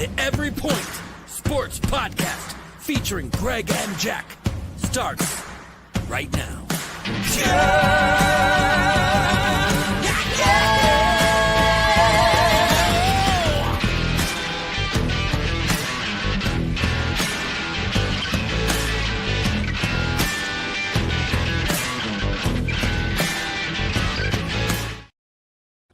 The Every Point Sports Podcast featuring Greg and Jack starts right now.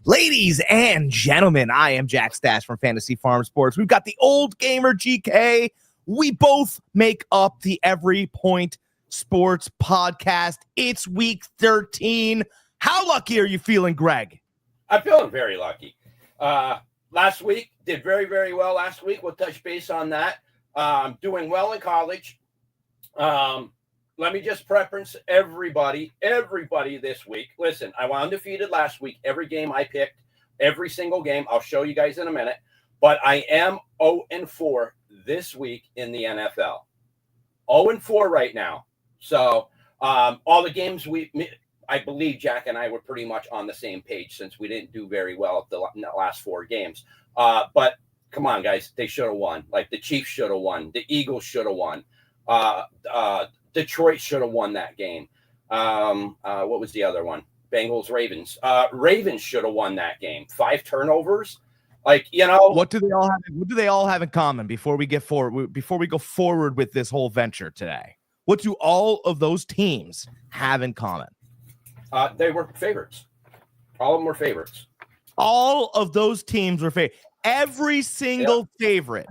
Ladies and gentlemen, I am Jack Stash from Fantasy Farm Sports. We've got the OldGamerGK. We both make up the Every Point Sports Podcast. It's week 13. How lucky are you feeling, Greg? I'm feeling very lucky. Last week, did very, very well last week. We'll touch base on that. Doing well in college. Let me just preference everybody this week. Listen, I went undefeated last week. Every game I picked, every single game. I'll show you guys in a minute. But I am 0-4 this week in the NFL. 0-4 right now. So all the games I believe Jack and I were pretty much on the same page since we didn't do very well at the last 4 games. But come on, guys. They should have won. Like the Chiefs should have won. The Eagles should have won. Detroit should have won that game. What was the other one? Bengals, Ravens. Ravens should have won that game. 5 turnovers. Like, you know, What do they all have in common before we get forward? Before we go forward with this whole venture today, what do all of those teams have in common? They were favorites. All of them were favorites. All of those teams were favorite. Every single favorite.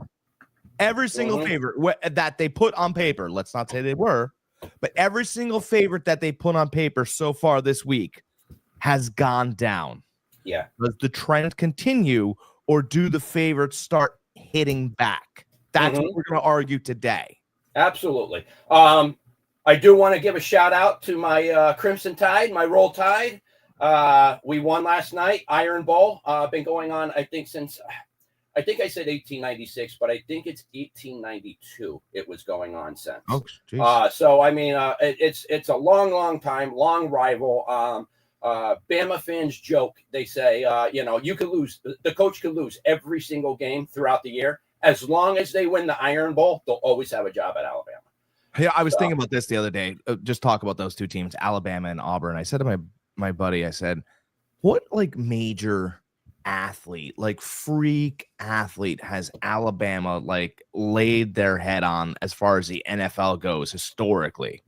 Every single favorite that they put on paper, let's not say they were, but every single favorite that they put on paper so far this week has gone down. Yeah. Does the trend continue, or do the favorites start hitting back? That's what we're going to argue today. Absolutely. I do want to give a shout out to my Crimson Tide, my Roll Tide. We won last night, Iron Bowl. Been going on, I think, since... I think I said 1896, but I think it's 1892 it was going on since. Oh, so, I mean, it's a long time, long rival. Bama fans joke. They say, you could lose. The coach could lose every single game throughout the year. As long as they win the Iron Bowl, they'll always have a job at Alabama. Yeah, I was thinking about this the other day. Just talk about those two teams, Alabama and Auburn. I said to my buddy, I said, what like major athlete, like freak athlete, has Alabama like laid their head on as far as the NFL goes historically?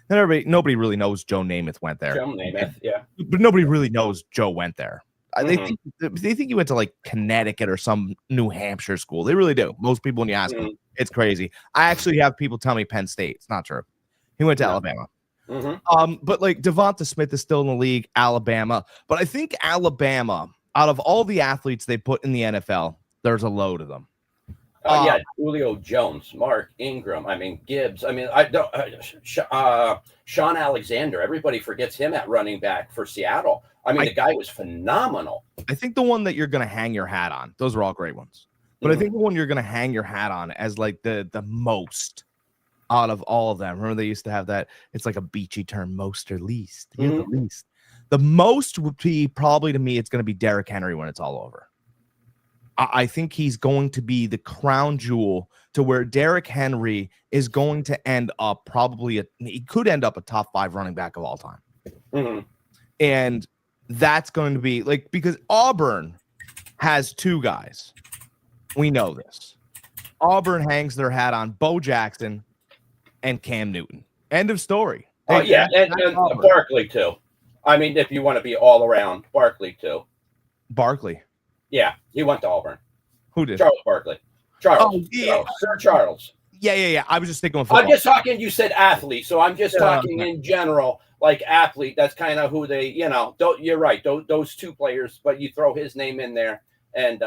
And nobody really knows Joe Namath went there. Joe Namath, yeah. But nobody really knows Joe went there. They think he went to like Connecticut or some New Hampshire school. They really do. Most people, when you ask them, it's crazy. I actually have people tell me Penn State. It's not true. He went to Alabama. But like Devonta Smith is still in the league, Alabama. But I think Alabama, out of all the athletes they put in the NFL, there's a load of them. Julio Jones, Mark Ingram, Gibbs. Sean Alexander. Everybody forgets him at running back for Seattle. The guy was phenomenal. I think the one that you're going to hang your hat on, those are all great ones. But I think the one you're going to hang your hat on as like the most out of all of them. Remember they used to have that, it's like a beachy term, most or least. You're the least. The most would be probably, to me, it's going to be Derrick Henry when it's all over. I think he's going to be the crown jewel to where Derrick Henry is going to end up he could end up a top 5 running back of all time. And that's going to be like, because Auburn has 2 guys. We know this. Auburn hangs their hat on Bo Jackson and Cam Newton. End of story. And Barkley too. If you want to be all around, Barkley too. Barkley. Yeah, he went to Auburn. Who did? Charles Barkley. Charles. Sir Charles. Yeah. I was just thinking of football. I'm just talking, you said athlete, so I'm just talking in general, like athlete. That's kind of who they, you're right. Those 2 players, but you throw his name in there. And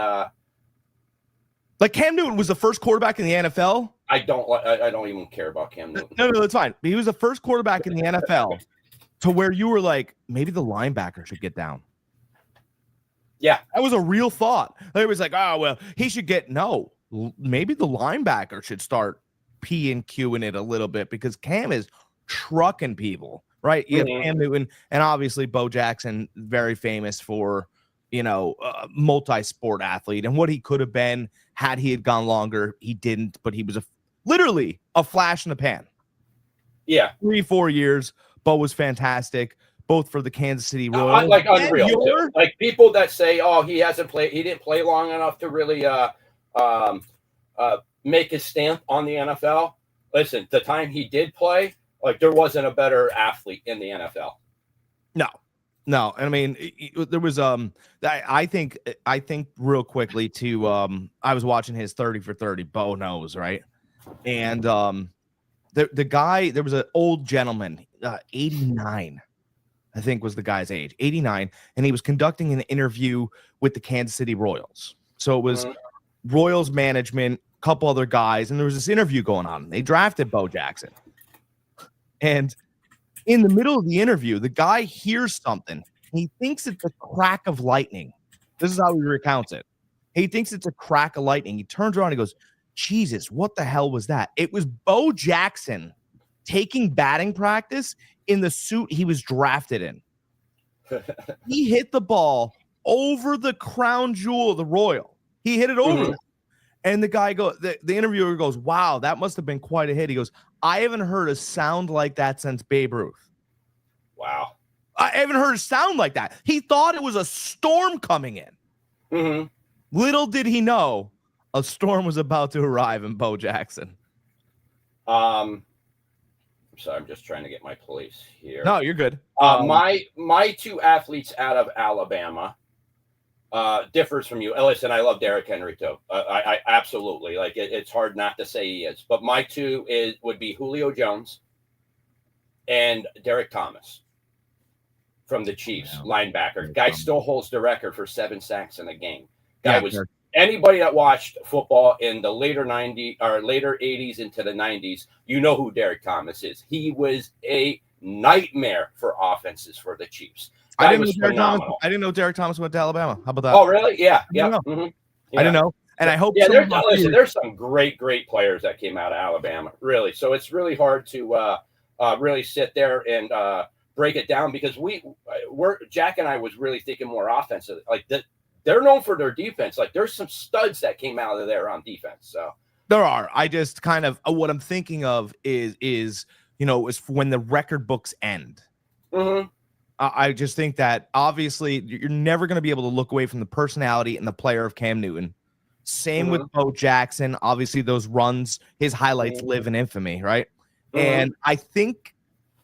like Cam Newton was the first quarterback in the NFL. I don't even care about Cam Newton. No, that's fine. He was the first quarterback in the NFL to where you were like, maybe the linebacker should get down. Yeah. That was a real thought. It was like, oh, well, he should get, no, maybe the linebacker should start P and Qing it a little bit because Cam is trucking people, right? You have Cam Newton and obviously Bo Jackson, very famous for multi-sport athlete, and what he could have been had he had gone longer. He didn't, but he was literally a flash in the pan. Yeah. 3-4 years. Bo was fantastic, both for the Kansas City Royals. Like unreal. Too. Like people that say, "Oh, he didn't play long enough to really make his stamp on the NFL." Listen, the time he did play, like there wasn't a better athlete in the NFL. No. I mean, there was I think real quickly to I was watching his 30 for 30. Bo knows, right? And the guy, there was an old gentleman, 89, I think was the guy's age, 89, and he was conducting an interview with the Kansas City Royals. So it was Royals management, a couple other guys, and there was this interview going on. They drafted Bo Jackson. And in the middle of the interview, the guy hears something. He thinks it's a crack of lightning. This is how he recounts it. He thinks it's a crack of lightning. He turns around and he goes, Jesus, what the hell was that? It was Bo Jackson taking batting practice in the suit he was drafted in. He hit the ball over the crown jewel of the Royal. He hit it over. And the guy the interviewer goes, wow, that must have been quite a hit. He goes, I haven't heard a sound like that since Babe Ruth. Wow. I haven't heard a sound like that. He thought it was a storm coming in. Little did he know a storm was about to arrive in Bo Jackson. I'm sorry, I'm just trying to get my place here. No, you're good. My two athletes out of Alabama differs from you. Listen, I love Derrick Henry too. I absolutely like it. It's hard not to say he is, but my two would be Julio Jones and Derek Thomas from the Chiefs, linebacker. Guy still holds the record for 7 sacks in a game. Anybody that watched football in the later 90s or later 80s into the 90s, you know who Derek Thomas is. He was a nightmare for offenses for the Chiefs. I didn't know Derek Thomas went to Alabama. How about that? Oh, really? Yeah. I didn't know. And I hope there's some great players that came out of Alabama, really. So it's really hard to really sit there and break it down because Jack and I was really thinking more offensive. Like they're known for their defense. Like there's some studs that came out of there on defense. So there are. I just kind of what I'm thinking of is is when the record books end. I just think that obviously you're never going to be able to look away from the personality and the player of Cam Newton. Same with Bo Jackson. Obviously, those runs, his highlights live in infamy, right? And I think,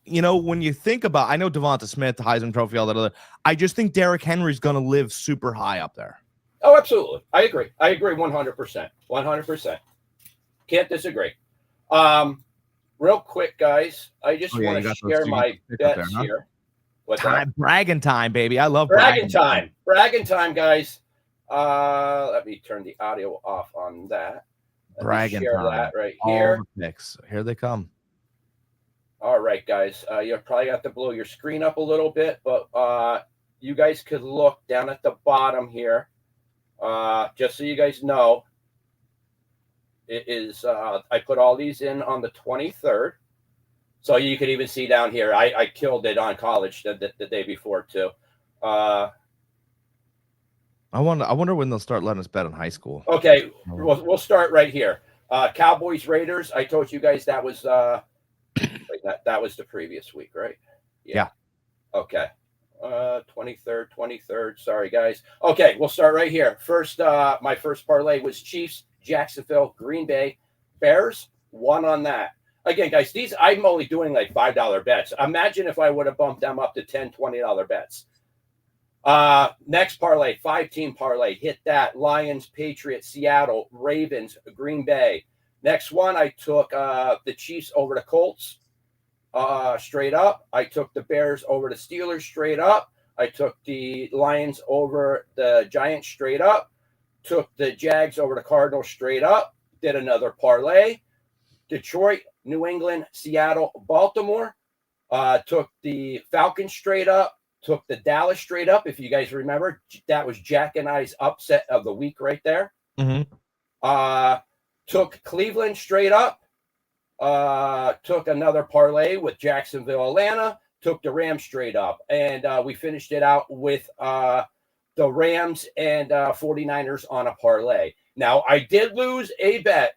when you think about, I know Devonta Smith, the Heisman Trophy, all that other, I just think Derrick Henry's going to live super high up there. Oh, absolutely. I agree 100%. 100%. Can't disagree. Real quick, guys, I just want to share my bets here. Bragging time, baby. I love bragging time. Bragging time, guys. Let me turn the audio off on that. Bragging time. That right here. Here they come. All right, guys. You probably have to blow your screen up a little bit, but you guys could look down at the bottom here. Just so you guys know, it is. I put all these in on the 23rd. So you could even see down here, I killed it on college the day before too. I wonder when they'll start letting us bet on high school. Okay, we'll start right here. Cowboys Raiders. I told you guys that was that was the previous week, right? Yeah. Okay. 23rd. Sorry, guys. Okay, we'll start right here. First, my first parlay was Chiefs, Jacksonville, Green Bay, Bears. Won on that. Again, guys, these I'm only doing like $5 bets. Imagine if I would have bumped them up to $10, $20 bets. Next parlay, 5-team parlay. Hit that. Lions, Patriots, Seattle, Ravens, Green Bay. Next one, I took the Chiefs over the Colts straight up. I took the Bears over the Steelers straight up. I took the Lions over the Giants straight up. Took the Jags over the Cardinals straight up. Did another parlay. Detroit, New England, Seattle, Baltimore. Took the Falcons straight up. Took the Dallas straight up. If you guys remember, that was Jack and I's upset of the week right there. Took Cleveland straight up. Took another parlay with Jacksonville, Atlanta. Took the Rams straight up. And we finished it out with the Rams and 49ers on a parlay. Now, I did lose a bet.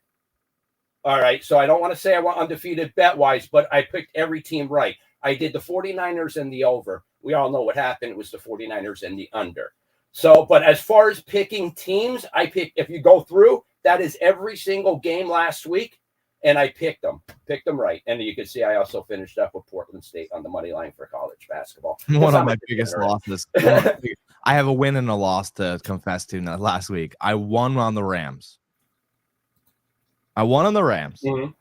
All right, so I don't want to say I went undefeated bet-wise, but I picked every team right. I did the 49ers and the over. We all know what happened. It was the 49ers and the under. So, but as far as picking teams, I picked, if you go through, that is every single game last week, and I picked them right. And you can see I also finished up with Portland State on the money line for college basketball. One of my biggest losses. I have a win and a loss to confess to last week. I won on the Rams. Mm-hmm.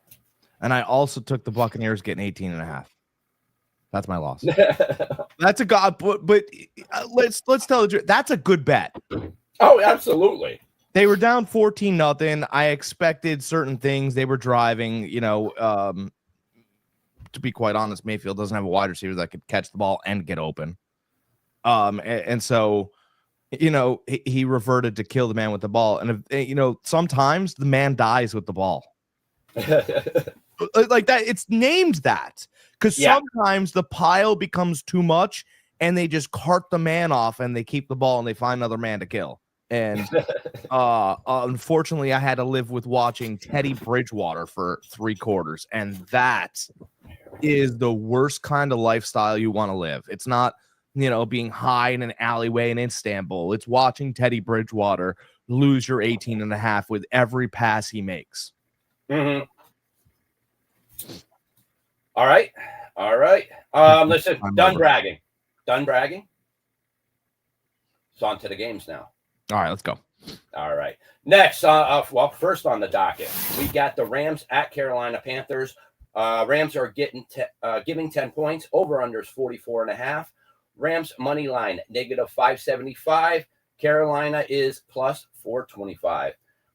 And I also took the Buccaneers getting 18.5. That's my loss. That's a god, but let's tell the truth. That's a good bet. Oh, absolutely. They were down 14-0. I expected certain things. They were driving, to be quite honest, Mayfield doesn't have a wide receiver that could catch the ball and get open. And so, he reverted to kill the man with the ball. And, sometimes the man dies with the ball. Like that. It's named that because sometimes the pile becomes too much and they just cart the man off and they keep the ball and they find another man to kill. And unfortunately, I had to live with watching Teddy Bridgewater for 3 quarters. And that is the worst kind of lifestyle you want to live. It's not, being high in an alleyway in Istanbul. It's watching Teddy Bridgewater lose your 18.5 with every pass he makes. Mm-hmm. All right. Listen, done bragging. It's on to the games now. All right, let's go. All right. Next, first on the docket, we got the Rams at Carolina Panthers. Rams are giving 10 points. Over-under is 44.5. Rams money line, -575. Carolina is plus 425.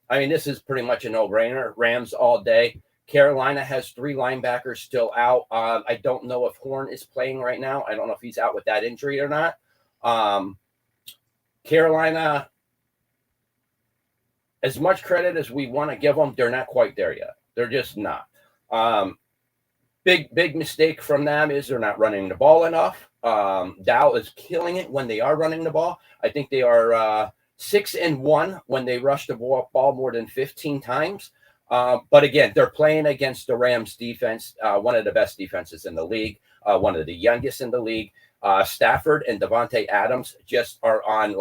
I mean, this is pretty much a no-brainer. Rams all day. Carolina has 3 linebackers still out. I don't know if Horn is playing right now. I don't know if he's out with that injury or not. Carolina, as much credit as we want to give them, they're not quite there yet. They're just not. Big mistake from them is they're not running the ball enough. Dow is killing it when they are running the ball. I think they are 6-1 when they rush the ball more than 15 times. But again, they're playing against the Rams defense, one of the best defenses in the league, one of the youngest in the league. Stafford and Devontae Adams just are on,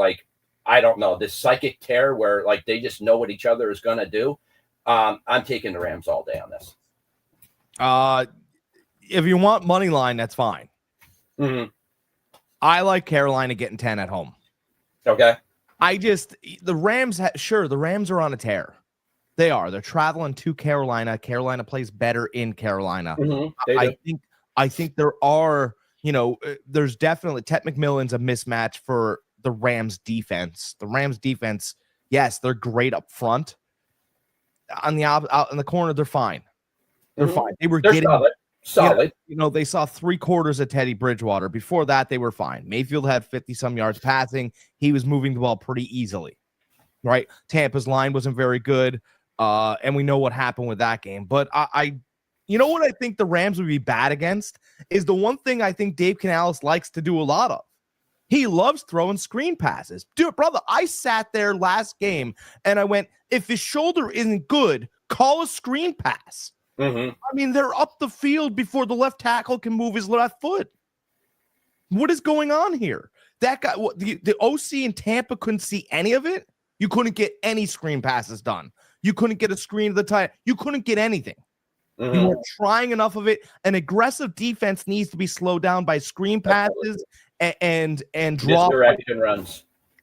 I don't know, this psychic tear where they just know what each other is going to do. I'm taking the Rams all day on this. If you want money line, that's fine. Mm-hmm. I like Carolina getting 10 at home. Okay. The Rams, the Rams are on a tear. They are. They're traveling to Carolina. Carolina plays better in Carolina. Mm-hmm. I think there are, there's definitely Ted McMillan's a mismatch for the Rams defense. The Rams defense, yes, they're great up front. On the out in the corner, they're fine. They're fine. They're getting solid. They saw 3 quarters of Teddy Bridgewater. Before that, they were fine. Mayfield had 50-some yards passing. He was moving the ball pretty easily. Right? Tampa's line wasn't very good. And we know what happened with that game. But what I think the Rams would be bad against is the one thing I think Dave Canales likes to do a lot of. He loves throwing screen passes. Dude, brother, I sat there last game and I went, if his shoulder isn't good, call a screen pass. Mm-hmm. I mean, they're up the field before the left tackle can move his left foot. What is going on here? That guy, the OC in Tampa couldn't see any of it. You couldn't get any screen passes done. You couldn't get a screen of the tight. You couldn't get anything. Mm-hmm. You weren't trying enough of it. An aggressive defense needs to be slowed down by screen passes and draw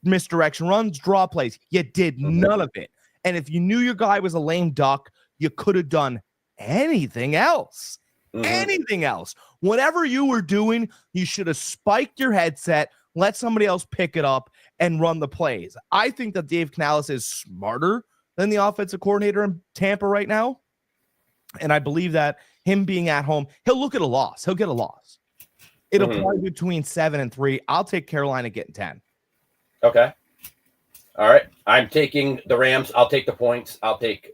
misdirection runs, draw plays. You did none of it. And if you knew your guy was a lame duck, you could have done anything else. Anything else. Whatever you were doing, you should have spiked your headset, let somebody else pick it up, and run the plays. I think that Dave Canales is smarter than the offensive coordinator in Tampa right now. And I believe that him being at home, he'll look at a loss. He'll get a loss. It'll probably be between 7 and 3. I'll take Carolina getting 10. Okay. All right. I'm taking the Rams. I'll take the points. I'll take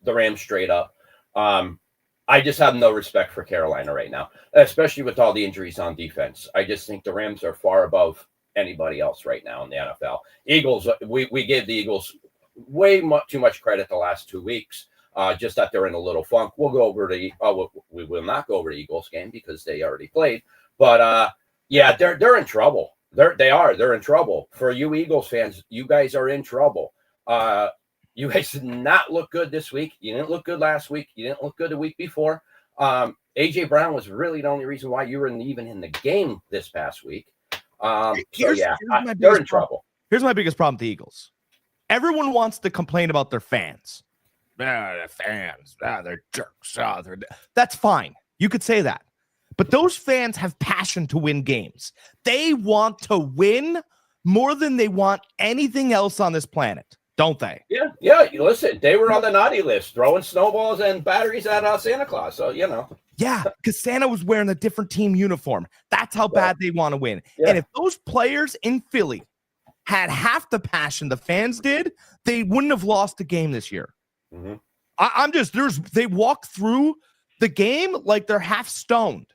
the Rams straight up. I just have no respect for Carolina right now, especially with all the injuries on defense. I just think the Rams are far above anybody else right now in the NFL. Eagles, we gave the Eagles too much credit the last 2 weeks. Just that they're in a little funk. We'll go over to we will not go over to Eagles game because they already played. But yeah, they're in trouble. They're in trouble. For you Eagles fans, you guys are in trouble. You guys did not look good this week. You didn't look good last week. You didn't look good the week before. AJ Brown was really the only reason why you were even in the game this past week. They're in trouble. Here's my biggest problem with the Eagles. Everyone wants to complain about their fans. The fans, they're jerks. That's fine. You could say that. But those fans have passion to win games. They want to win more than they want anything else on this planet, don't they? Yeah. Listen, they were on the naughty list, throwing snowballs and batteries at Santa Claus. So, Yeah, because Santa was wearing a different team uniform. That's how bad they want to win. Yeah. And if those players in Philly had half the passion the fans did, they wouldn't have lost the game this year. Mm-hmm. They walk through the game like they're half stoned.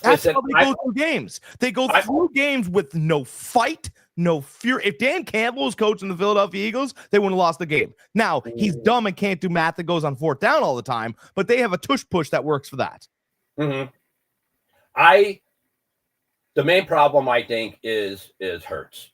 That's how they go through games. They go through games with no fight, no fear. If Dan Campbell was coaching the Philadelphia Eagles, they wouldn't have lost the game. Now, he's dumb and can't do math that goes on fourth down all the time, but they have a tush push that works for that. Mm-hmm. The main problem, I think, is Hurts.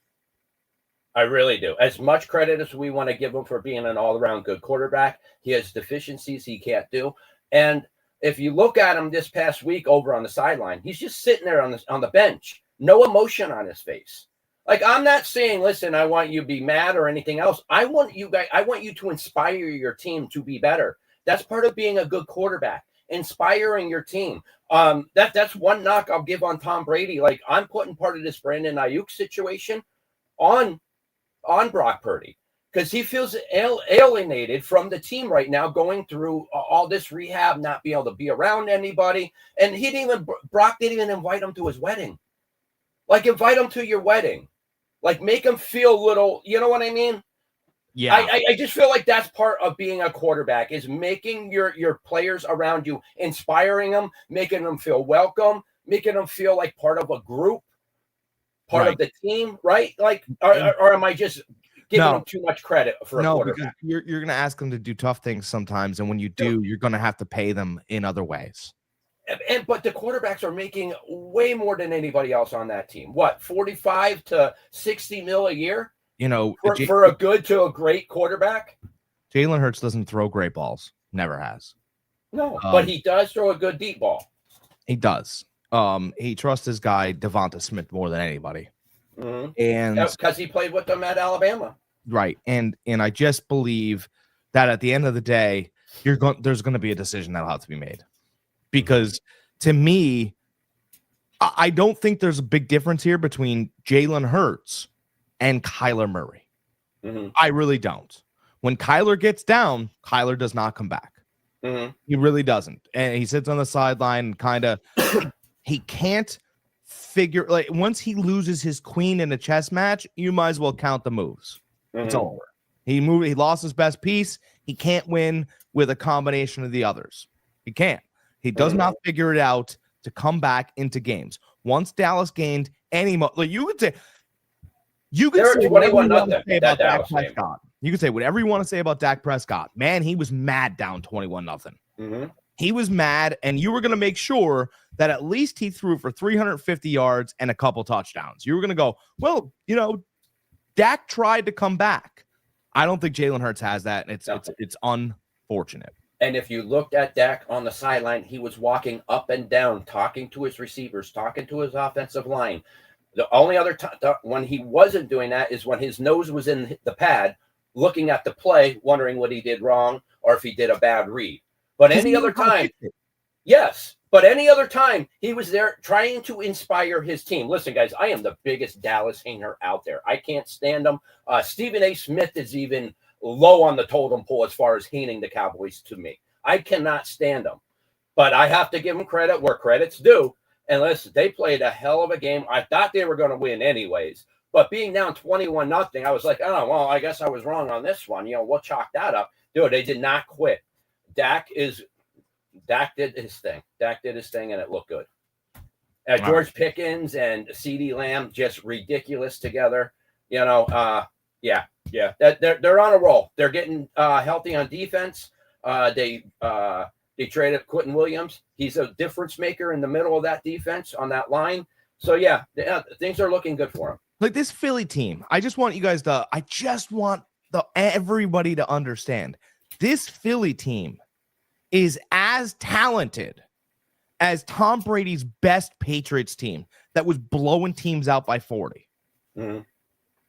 I really do. As much credit as we want to give him for being an all-around good quarterback, he has deficiencies he can't do. And if you look at him this past week over on the sideline, he's just sitting there on the bench, no emotion on his face. Like, I'm not saying, listen, I want you to be mad or anything else. I want you to inspire your team to be better. That's part of being a good quarterback, inspiring your team. That's one knock I'll give on Tom Brady. Like, I'm putting part of this Brandon Ayuk situation on Brock Purdy because he feels alienated from the team right now, going through all this rehab, not being able to be around anybody. And Brock didn't even invite him to his wedding. Like, invite him to your wedding. Like, make him feel little, you know what I mean? Yeah. I just feel like that's part of being a quarterback, is making your players around you, inspiring them, making them feel welcome, making them feel like part of a group, part of the team, right? Like, or am I just giving them too much credit for a quarterback? You're going to ask them to do tough things sometimes, and when you do, you're going to have to pay them in other ways. But the quarterbacks are making way more than anybody else on that team. What, 45 to 60 mil a year? For a good to a great quarterback? Jalen Hurts doesn't throw great balls. Never has. No, but he does throw a good deep ball. He does. He trusts his guy, Devonta Smith, more than anybody. Mm-hmm. And because he played with them at Alabama. Right. And I just believe that at the end of the day, there's going to be a decision that'll have to be made. Because to me, I don't think there's a big difference here between Jalen Hurts and Kyler Murray. Mm-hmm. I really don't. When Kyler gets down, Kyler does not come back. Mm-hmm. He really doesn't. And he sits on the sideline and kind of he can't figure, like, once he loses his queen in a chess match, you might as well count the moves. Mm-hmm. It's over. He lost his best piece. He can't win with a combination of the others. He can't. He does not figure it out to come back into games. Once Dallas gained any you could say 21-0 about Dak Prescott. You could say whatever you want to say about Dak Prescott. Man, he was mad down 21-0. Mm-hmm. He was mad, and you were going to make sure that at least he threw for 350 yards and a couple touchdowns. You were going to go, well, Dak tried to come back. I don't think Jalen Hurts has that, and it's unfortunate. And if you looked at Dak on the sideline, he was walking up and down, talking to his receivers, talking to his offensive line. The only other time when he wasn't doing that is when his nose was in the pad, looking at the play, wondering what he did wrong or if he did a bad read. But any other time, he was there trying to inspire his team. Listen, guys, I am the biggest Dallas hater out there. I can't stand them. Stephen A. Smith is even low on the totem pole as far as hating the Cowboys to me. I cannot stand them. But I have to give them credit where credit's due. And listen, they played a hell of a game. I thought they were going to win anyways. But being down 21-0, I was like, oh, well, I guess I was wrong on this one. We'll chalk that up. Dude, they did not quit. Dak did his thing. Dak did his thing, and it looked good. George Pickens and CeeDee Lamb, just ridiculous together. Yeah. They're on a roll. They're getting healthy on defense. They traded Quentin Williams. He's a difference maker in the middle of that defense on that line. So yeah, things are looking good for him. Like this Philly team, I just want everybody to understand this Philly team is as talented as Tom Brady's best Patriots team that was blowing teams out by 40. Mm-hmm.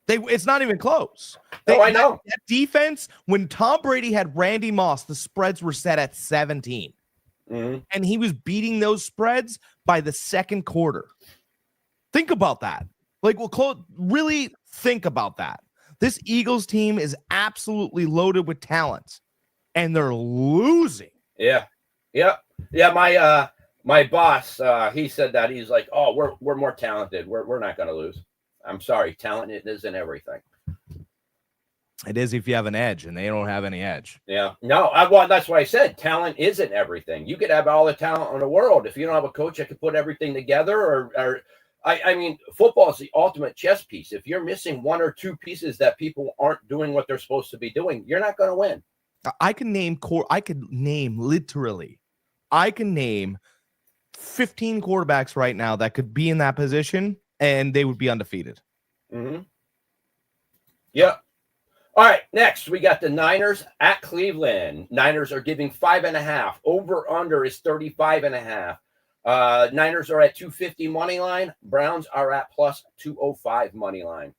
It's not even close. I know. That defense, when Tom Brady had Randy Moss, the spreads were set at 17. Mm-hmm. And he was beating those spreads by the second quarter. Think about that. Really think about that. This Eagles team is absolutely loaded with talent, and they're losing. Yeah. My boss, he said that. He's like, "Oh, we're more talented. We're not going to lose." I'm sorry, talent isn't everything. It is if you have an edge, and they don't have any edge. Yeah, no. That's why I said talent isn't everything. You could have all the talent in the world if you don't have a coach that can put everything together. I mean, football is the ultimate chess piece. If you're missing one or two pieces that people aren't doing what they're supposed to be doing, you're not going to win. I can name 15 quarterbacks right now that could be in that position, and they would be undefeated. Mm-hmm. Yeah. All right. Next, we got the Niners at Cleveland. Niners are giving 5.5. Over under is 35.5. Niners are at 250 money line. Browns are at plus 205 money line.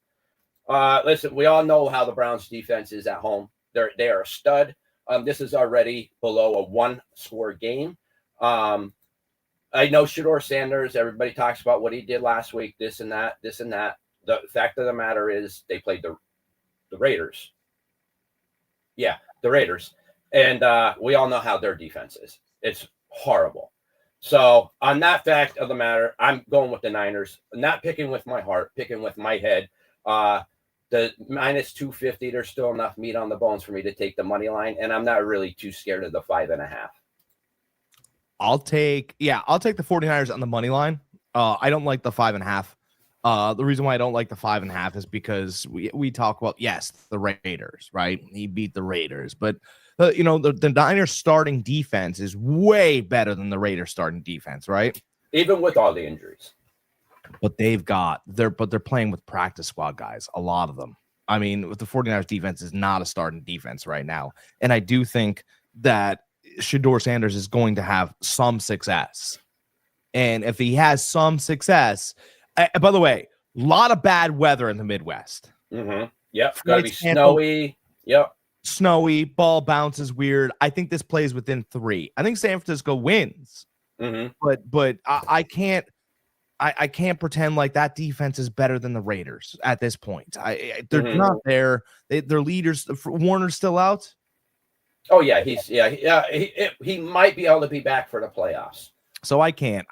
Listen, we all know how the Browns defense is at home. They are a stud. This is already below a 1-score game. I know Shedeur Sanders. Everybody talks about what he did last week, this and that. The fact of the matter is they played the Raiders. Yeah, the Raiders. And we all know how their defense is. It's horrible. So on that fact of the matter, I'm going with the Niners. Not picking with my heart, picking with my head. The minus 250, there's still enough meat on the bones for me to take the money line, and I'm not really too scared of the 5.5. I'll take the 49ers on the money line. I don't like the 5.5. The reason why I don't like the 5.5 is because we talk about, yes, the Raiders, right? He beat the Raiders, but the Niners starting defense is way better than the Raiders starting defense, right? Even with all the injuries. But they're playing with practice squad guys, a lot of them. I mean, with the 49ers defense is not a starting defense right now. And I do think that Shedeur Sanders is going to have some success. And if he has some success, by the way, a lot of bad weather in the Midwest. Mm-hmm. Yep. Got to be snowy. Yep. Snowy, ball bounces weird. I think this plays within 3. I think San Francisco wins. Mm-hmm. But I can't pretend like that defense is better than the Raiders at this point. They're not there. Their leaders, Warner's still out. Oh yeah, he might be able to be back for the playoffs. So I can't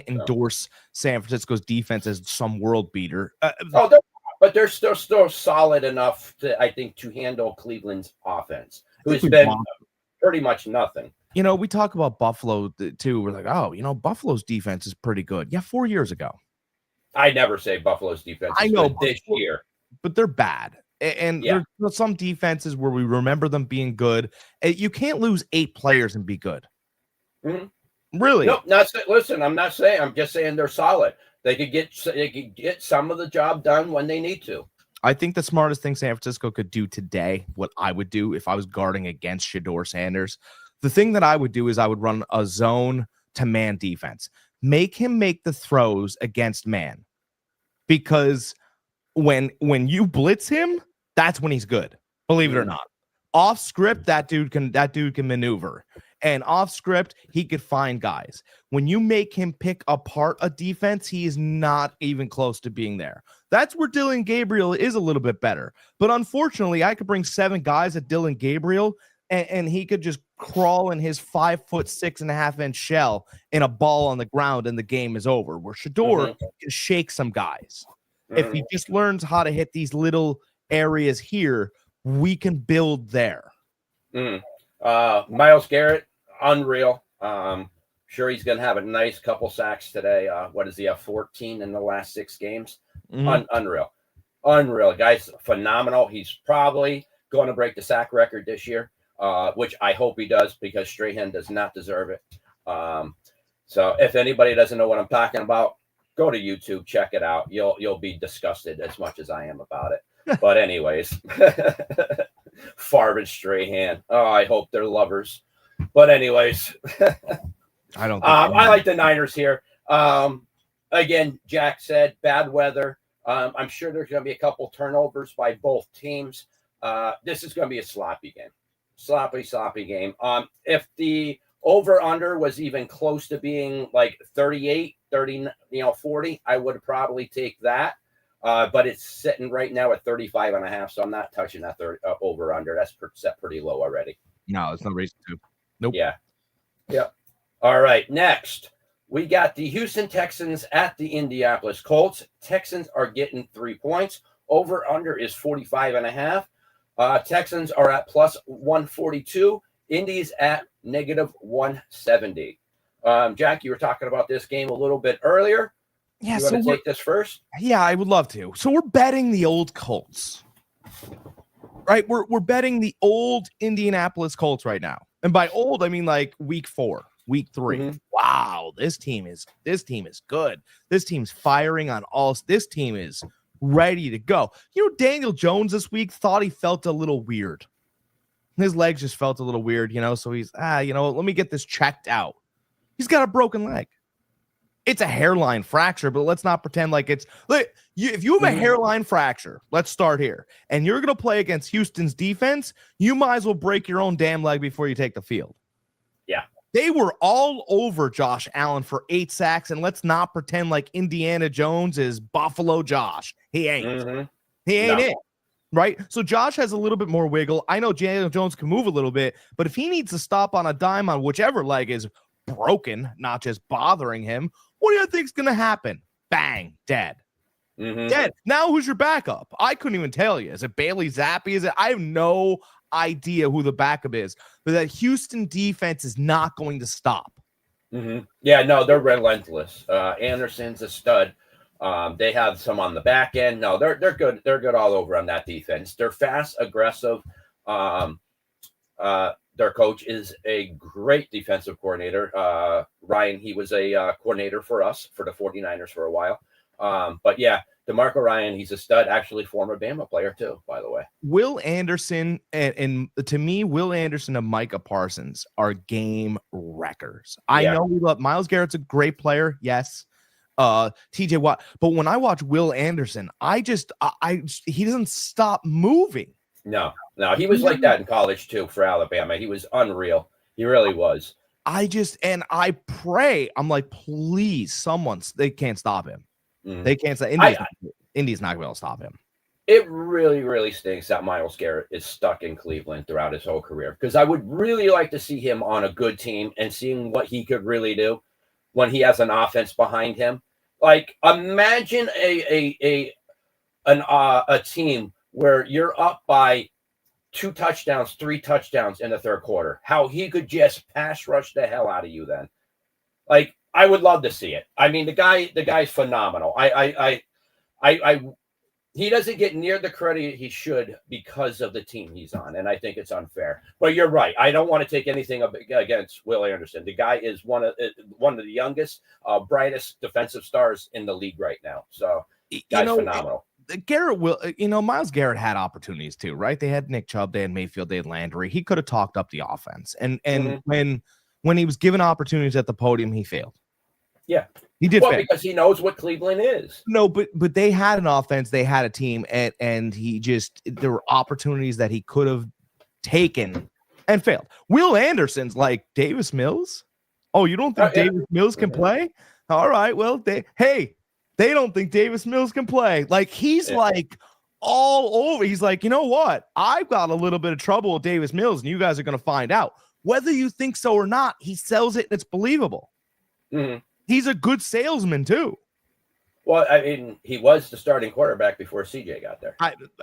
endorse San Francisco's defense as some world beater. But they're still solid enough to handle Cleveland's offense, who's been pretty much nothing. We talk about Buffalo too. We're like, Buffalo's defense is pretty good. Yeah, 4 years ago. I never say Buffalo's defense is good this year. But they're bad. And there's some defenses where we remember them being good. You can't lose 8 players and be good. Mm-hmm. Really? No, listen, I'm not saying. I'm just saying they're solid. They could get some of the job done when they need to. I think the smartest thing San Francisco could do today, what I would do if I was guarding against Shedeur Sanders, the thing that I would do is I would run a zone to man defense. Make him make the throws against man. Because when you blitz him, that's when he's good. Believe it or not. Off script, that dude can maneuver. And off script, he could find guys. When you make him pick apart a defense, he is not even close to being there. That's where Dylan Gabriel is a little bit better. But unfortunately, I could bring 7 guys at Dylan Gabriel, and he could just crawl in his 5'6.5" shell in a ball on the ground, and the game is over. Where Shedeur can shake some guys. If he just learns how to hit these little areas here, we can build there. Myles Garrett, unreal. Sure, he's going to have a nice couple sacks today. What does he have? 14 in the last 6 games. Unreal. Guy's phenomenal. He's probably going to break the sack record this year, which I hope he does, because Strahan does not deserve it. So if anybody doesn't know what I'm talking about, go to YouTube, check it out. You'll be disgusted as much as I am about it. But anyways, Favre and Strahan. Oh, I hope they're lovers. But anyways, I don't. I like the Niners here. Again, Jack said bad weather. I'm sure there's going to be a couple turnovers by both teams. This is going to be a sloppy game. Sloppy game. If the over-under was even close to being like 38, 30, 40, I would probably take that. But it's sitting right now at 35.5, so I'm not touching that over-under. That's set pretty low already. No, there's no reason to. Nope. Yeah. Yep. All right, next. We got the Houston Texans at the Indianapolis Colts. Texans are getting 3 points. Over-under is 45.5. Texans are at plus 142. Indy's at negative 170. Jack, you were talking about this game a little bit earlier. Yeah, you want to take this first? Yeah, I would love to. So we're betting the old Colts, right? We're betting the old Indianapolis Colts right now, and by old I mean like week 4, week 3. Mm-hmm. Wow, this team is good. This team's firing on all. This team is ready to go. Daniel Jones this week thought he felt a little weird. His legs just felt a little weird, so he's, let me get this checked out. He's got a broken leg. It's a hairline fracture, but let's not pretend like it's, if you have a hairline fracture, let's start here, and you're going to play against Houston's defense, you might as well break your own damn leg before you take the field. Yeah. They were all over Josh Allen for 8 sacks, and let's not pretend like Indiana Jones is Buffalo Josh. He ain't. Mm-hmm. He ain't No. it. Right? So Josh has a little bit more wiggle. I know Daniel Jones can move a little bit, but if he needs to stop on a dime on whichever leg is broken, not just bothering him, what do you think is going to happen? Bang, dead. Mm-hmm. Dead. Now who's your backup? I couldn't even tell you. Is it Bailey Zappi? Is it? I have no idea who the backup is, but that Houston defense is not going to stop. Mm-hmm. Yeah, no, they're relentless. Anderson's a stud. They have some on the back end. No, they're good. They're good all over on that defense. They're fast, aggressive. Their coach is a great defensive coordinator. Ryan, he was a coordinator for us, for the 49ers for a while. But yeah, DeMarco Ryan, he's a stud, actually former Bama player too, by the way. Will Anderson and to me, Will Anderson and Micah Parsons are game wreckers. I know we love Myles Garrett's a great player. Yes. TJ Watt, but when I watch Will Anderson, I he doesn't stop moving. No, he was like that in college too for Alabama. He was unreal. He really was. I pray, I'm like, please, they can't stop him. Mm. They can't stop Indy's not going to stop him. It really, really stinks that Myles Garrett is stuck in Cleveland throughout his whole career, because I would really like to see him on a good team and seeing what he could really do when he has an offense behind him. Like, imagine a team where you're up by 2 touchdowns, 3 touchdowns in the third quarter. How he could just pass rush the hell out of you then. Like, I would love to see it. I mean, the guy's phenomenal. He doesn't get near the credit he should because of the team he's on, and I think it's unfair. But you're right. I don't want to take anything against Will Anderson. The guy is one of the youngest, brightest defensive stars in the league right now. So, guy's phenomenal. Myles Garrett had opportunities too, right? They had Nick Chubb, they had Mayfield, they had Landry. He could have talked up the offense, and when he was given opportunities at the podium, he failed. Yeah. He did because he knows what Cleveland is. No, but they had an offense, they had a team, and there were opportunities that he could have taken and failed. Will Anderson's like Davis Mills. Oh, you don't think Davis Mills can play? All right, well, they don't think Davis Mills can play. Like, he's like all over. He's like, you know what? I've got a little bit of trouble with Davis Mills, and you guys are going to find out. Whether you think so or not, he sells it, and it's believable. Mm-hmm. He's a good salesman too. Well, I mean, he was the starting quarterback before CJ got there.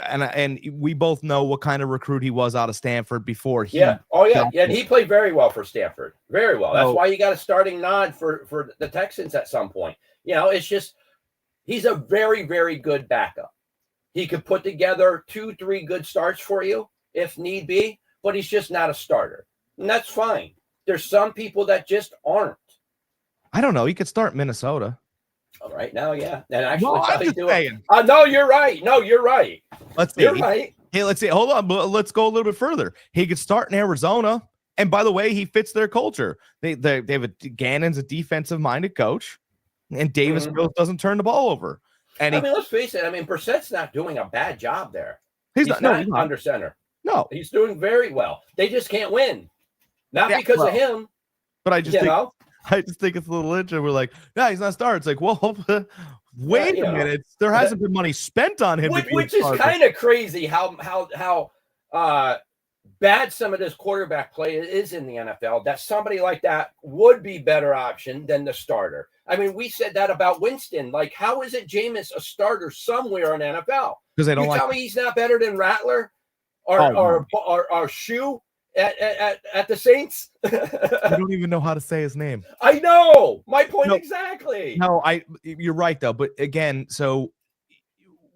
And we both know what kind of recruit he was out of Stanford before he. Yeah. Oh, yeah. And he played very well for Stanford. Very well. That's why he got a starting nod for the Texans at some point. It's just he's a very, very good backup. He could put together 2-3 good starts for you if need be, but he's just not a starter. And that's fine. There's some people that just aren't. I don't know. He could start Minnesota. Right now, yeah. And actually, no, you're right. No, you're right. Let's see. You're right. Hey, let's see. Hold on. Let's go a little bit further. He could start in Arizona. And by the way, he fits their culture. They have Gannon's a defensive-minded coach, and Davis Mills doesn't turn the ball over. And let's face it. I mean, Brissett's not doing a bad job there. He's not under center. No, he's doing very well. They just can't win, not because of him. But I just think it's a little interesting. We're like, yeah, he's not starting. It's like, well, wait a minute. There hasn't been money spent on him, which is kind of crazy. How bad some of this quarterback play is in the NFL. That somebody like that would be better option than the starter. I mean, we said that about Winston. Like, how is it Jameis a starter somewhere in NFL? Because they don't tell me he's not better than Rattler or Shoe at the Saints. I don't even know how to say his name. I know my point exactly. No, you're right though. But again, so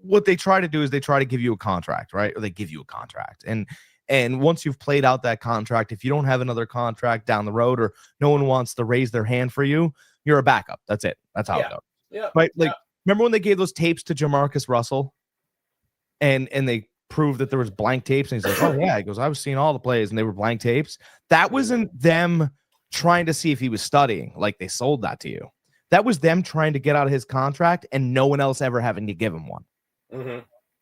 what they try to do is they try to give you a contract, right? Or they give you a contract, and once you've played out that contract, if you don't have another contract down the road, or no one wants to raise their hand for you, you're a backup. That's it. That's how it goes. Yeah. Right. Like, remember when they gave those tapes to Jamarcus Russell, and they proved that there was blank tapes, and he's like, oh yeah, he goes, I was seeing all the plays and they were blank tapes. That wasn't them trying to see if he was studying, like they sold that to you. That was them trying to get out of his contract and no one else ever having to give him one.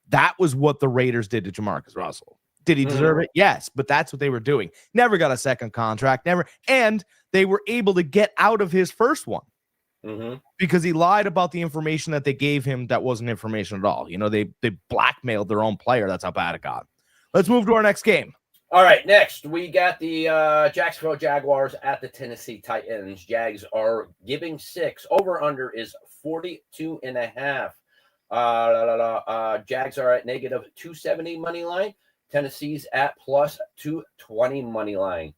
That was what the Raiders did to Jamarcus Russell. Did he deserve it? Yes, but that's what they were doing. Never got a second contract, never. And they were able to get out of his first one. Because he lied about the information that they gave him that wasn't information at all. They blackmailed their own player. That's how bad it got. Let's move to our next game. All right, next we got the Jacksonville Jaguars at the Tennessee Titans. Jags are giving 6. Over/under is 42.5. Jags are at negative 270 money line. Tennessee's at plus 220 money line.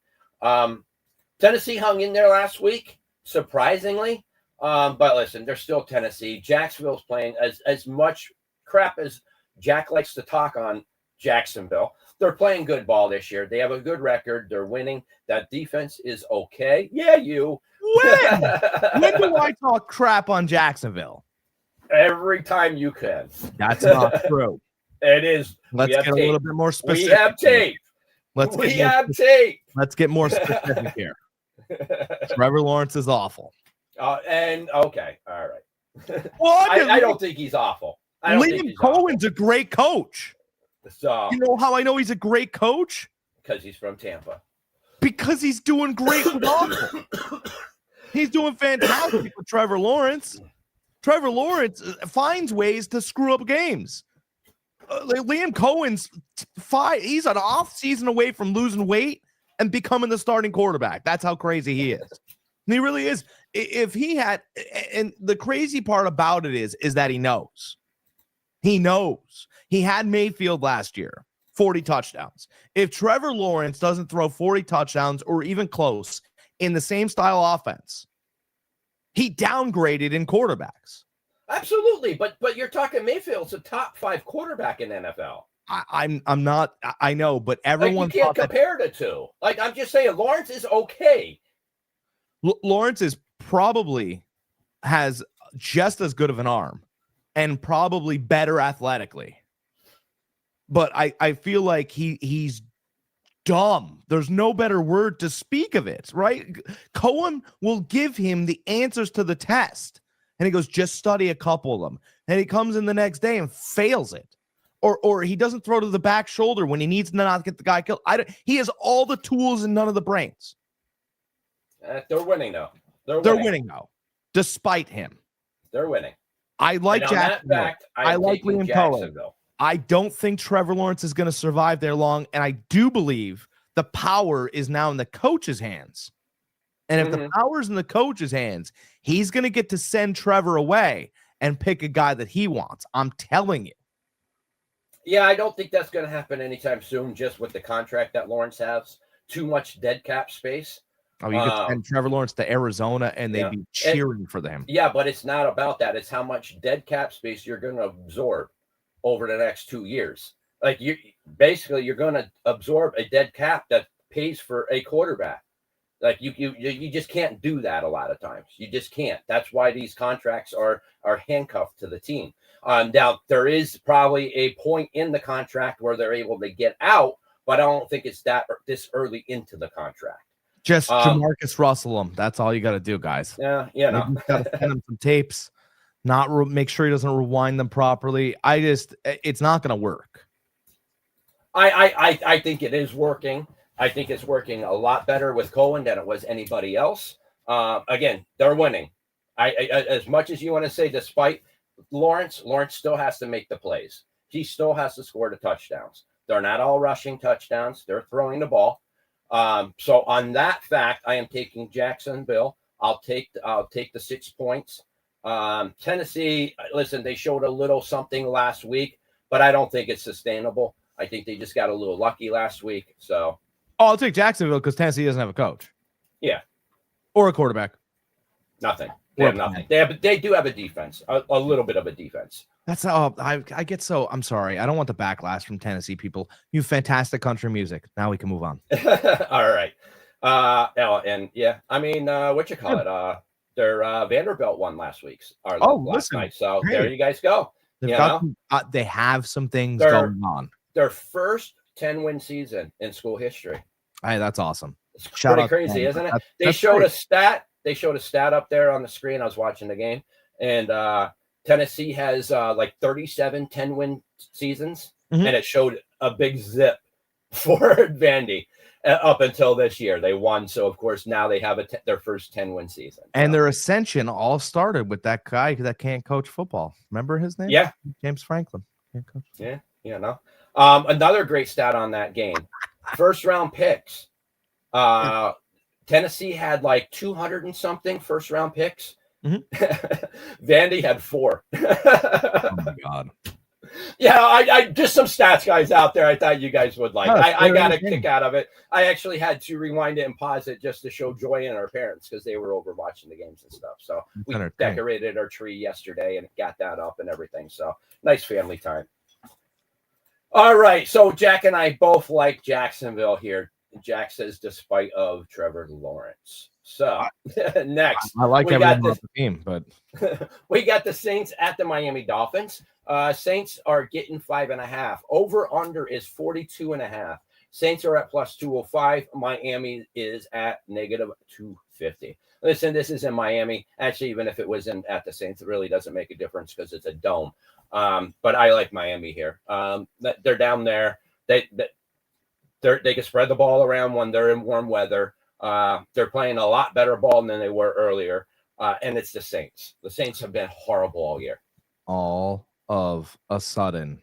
Tennessee hung in there last week, surprisingly. But listen, they're still Tennessee. Jacksonville's playing as much crap as Jack likes to talk on Jacksonville. They're playing good ball this year. They have a good record. They're winning. That defense is okay. Yeah, you. When do I talk crap on Jacksonville? Every time you can. That's not true. It is. Let's get a little bit more specific. We have tape. Let's get more specific here. Trevor Lawrence is awful. And okay, all right. Well, I don't think he's awful. Liam Cohen's a great coach. So you know how I know he's a great coach? Because he's from Tampa. Because he's doing great with Austin. He's doing fantastic with Trevor Lawrence. Trevor Lawrence finds ways to screw up games. Liam Cohen's he's an off season away from losing weight and becoming the starting quarterback. That's how crazy he is. And he really is. If he had, and the crazy part about it is that he knows. He knows. He had Mayfield last year, 40 touchdowns. If Trevor Lawrence doesn't throw 40 touchdowns or even close in the same style offense, he downgraded in quarterbacks. Absolutely, but you're talking Mayfield's a top 5 quarterback in NFL. I'm not. I know, but everyone you can't compare the two. Like, I'm just saying, Lawrence is okay. Lawrence is probably has just as good of an arm and probably better athletically. But I feel like he's dumb. There's no better word to speak of it, right? Cohen will give him the answers to the test. And he goes, just study a couple of them. And he comes in the next day and fails it. Or he doesn't throw to the back shoulder when he needs to not get the guy killed. He has all the tools and none of the brains. They're winning, though. They're winning, though, despite him. They're winning. I like Jacksonville. I like Liam Cohen. I don't think Trevor Lawrence is going to survive there long. And I do believe the power is now in the coach's hands. And if the power's in the coach's hands, he's going to get to send Trevor away. and pick a guy that he wants. I'm telling you. Yeah, I don't think that's going to happen anytime soon, just with the contract that Lawrence has. Too much dead cap space. Oh, you could send Trevor Lawrence to Arizona and they'd be cheering for them. Yeah, but it's not about that. It's how much dead cap space you're going to absorb over the next 2 years. Like you're going to absorb a dead cap that pays for a quarterback. Like you just can't do that a lot of times. You just can't. That's why these contracts are handcuffed to the team. Now there is probably a point in the contract where they're able to get out, but I don't think it's this early into the contract. Just Jamarcus Russell him. That's all you got to do, guys. Yeah, got to send him some tapes. Make sure he doesn't rewind them properly. It's not going to work. I think it is working. I think it's working a lot better with Cohen than it was anybody else. Again, they're winning. As much as you want to say, despite Lawrence still has to make the plays. He still has to score the touchdowns. They're not all rushing touchdowns. They're throwing the ball. So on that fact, I am taking Jacksonville. I'll take the 6 points. Tennessee, listen, they showed a little something last week, but I don't think it's sustainable. I think they just got a little lucky last week. So I'll take Jacksonville because Tennessee doesn't have a coach. Yeah. Or a quarterback. Nothing. They have nothing. They do have a defense, a little bit of a defense. That's I get so. I'm sorry. I don't want the backlash from Tennessee people. You have fantastic country music. Now we can move on. All right. And yeah, I mean, what you call it? Their Vanderbilt won last night. So there you guys go. They have some things going on. Their first 10-win season in school history. Hey, that's awesome. It's pretty crazy, isn't it? They showed a stat. They showed a stat up there on the screen. I was watching the game, and Tennessee has like 37 10-win seasons, and it showed a big zip for Vandy up until this year. They won, so of course now they have their first 10-win season. And their ascension all started with that guy that can't coach football. Remember his name? Yeah, James Franklin. Yeah. Another great stat on that game: first round picks. Tennessee had like 200 and something first round picks. Vandy had 4. Oh my God. Yeah, I just some stats guys out there I thought you guys would like. I got a kick out of it. I actually had to rewind it and pause it just to show Joy and our parents because they were over watching the games and stuff. So we decorated our tree yesterday and got that up and everything. So nice family time. All right. So Jack and I both like Jacksonville here. Jack says despite of Trevor Lawrence. So next, I like everyone on the team, but we got the Saints at the Miami Dolphins. Saints are getting 5.5. Over under is 42.5. Saints are at plus 205. Miami is at negative 250. Listen, this is in Miami. Actually, even if it was at the Saints, it really doesn't make a difference because it's a dome. But I like Miami here. They're down there. They can spread the ball around when they're in warm weather. They're playing a lot better ball than they were earlier. And it's the Saints. The Saints have been horrible all year. All of a sudden,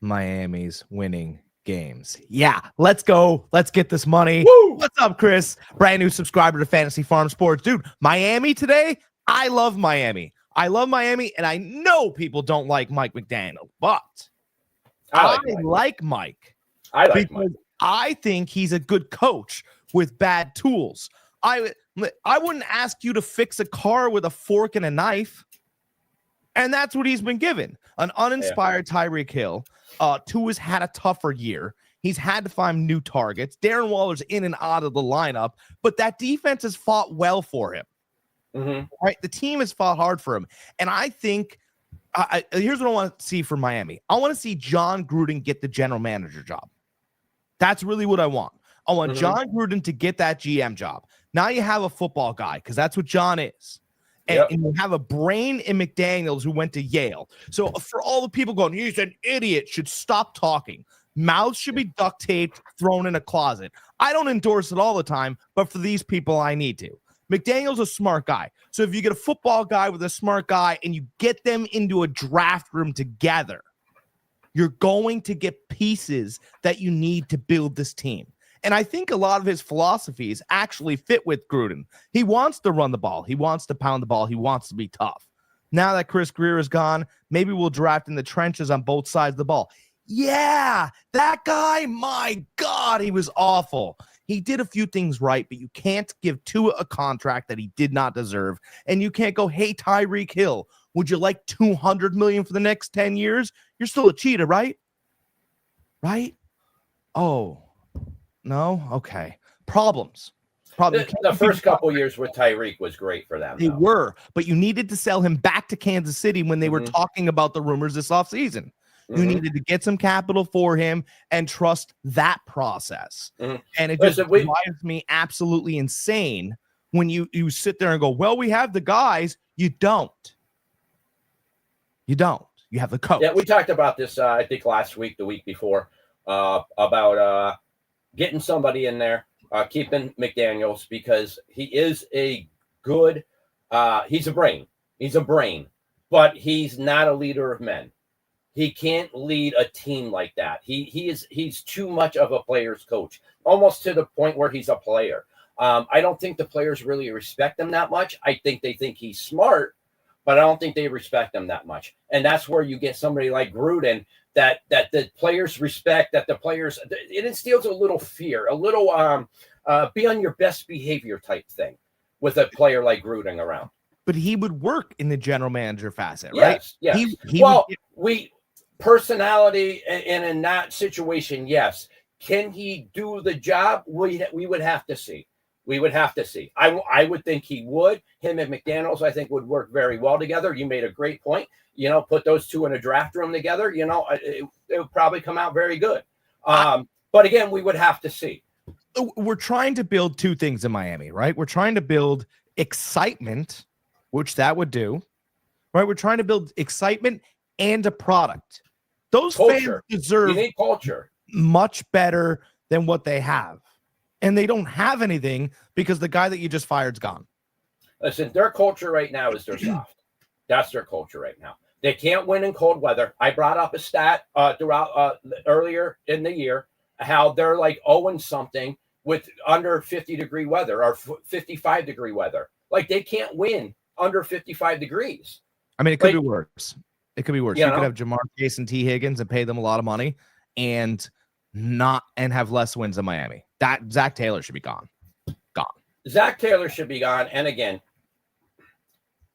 Miami's winning games. Yeah, let's go. Let's get this money. Woo! What's up, Chris? Brand new subscriber to Fantasy Farm Sports. Dude, Miami today. I love Miami. And I know people don't like Mike McDaniel, but I like Mike. I think he's a good coach with bad tools. I wouldn't ask you to fix a car with a fork and a knife. And that's what he's been given. An uninspired Tyreek Hill. Tua's had a tougher year. He's had to find new targets. Darren Waller's in and out of the lineup, but that defense has fought well for him. Right? The team has fought hard for him. And I think here's what I want to see for Miami. I want to see John Gruden get the general manager job. That's really what I want. I want John Gruden to get that GM job. Now you have a football guy because that's what John is. And you have a brain in McDaniels who went to Yale. So for all the people going, he's an idiot, should stop talking. Mouths should be duct taped, thrown in a closet. I don't endorse it all the time, but for these people, I need to. McDaniel's a smart guy. So if you get a football guy with a smart guy and you get them into a draft room together, you're going to get pieces that you need to build this team. And I think a lot of his philosophies actually fit with Gruden. He wants to run the ball. He wants to pound the ball. He wants to be tough. Now that Chris Greer is gone, maybe we'll draft in the trenches on both sides of the ball. Yeah, that guy, my God, he was awful. He did a few things right, but you can't give Tua a contract that he did not deserve. And you can't go, hey, Tyreek Hill, would you like $200 million for the next 10 years? You're still a cheater, right? Right? Oh, no? Okay. Problems. The first couple years with Tyreek was great for them. They were, but you needed to sell him back to Kansas City when they were talking about the rumors this offseason. You needed to get some capital for him and trust that process. And it just drives me absolutely insane when you sit there and go, well, we have the guys. You don't. You don't. You have the coach. Yeah, we talked about this, I think, last week, the week before, about getting somebody in there, keeping McDaniels, because he is a good he's a brain. He's a brain, but he's not a leader of men. He can't lead a team like that. He's too much of a player's coach, almost to the point where he's a player. I don't think the players really respect him that much. I think they think he's smart, but I don't think they respect him that much. And that's where you get somebody like Gruden that the players respect, that the players, it instills a little fear, a little be on your best behavior type thing with a player like Gruden around. But he would work in the general manager facet, right? Yes. Personality and in that situation, yes. Can he do the job? We would have to see. We would have to see. I would think he would. Him and McDaniels, I think, would work very well together. You made a great point. Put those two in a draft room together. It would probably come out very good. But again, we would have to see. We're trying to build two things in Miami, right? We're trying to build excitement, which that would do, right? We're trying to build excitement and a product. Those culture. Fans deserve unique culture much better than what they have. And they don't have anything because the guy that you just fired's gone. Listen, their culture right now is they're soft. That's their culture right now. They can't win in cold weather. I brought up a stat throughout earlier in the year, how they're like 0-something with under 50-degree weather or 55-degree weather. Like they can't win under 55 degrees. I mean, it could be worse. It could be worse. You could have Jamar Chase and T. Higgins and pay them a lot of money and have less wins than Miami. That Zach Taylor should be gone. Zach Taylor should be gone. And again,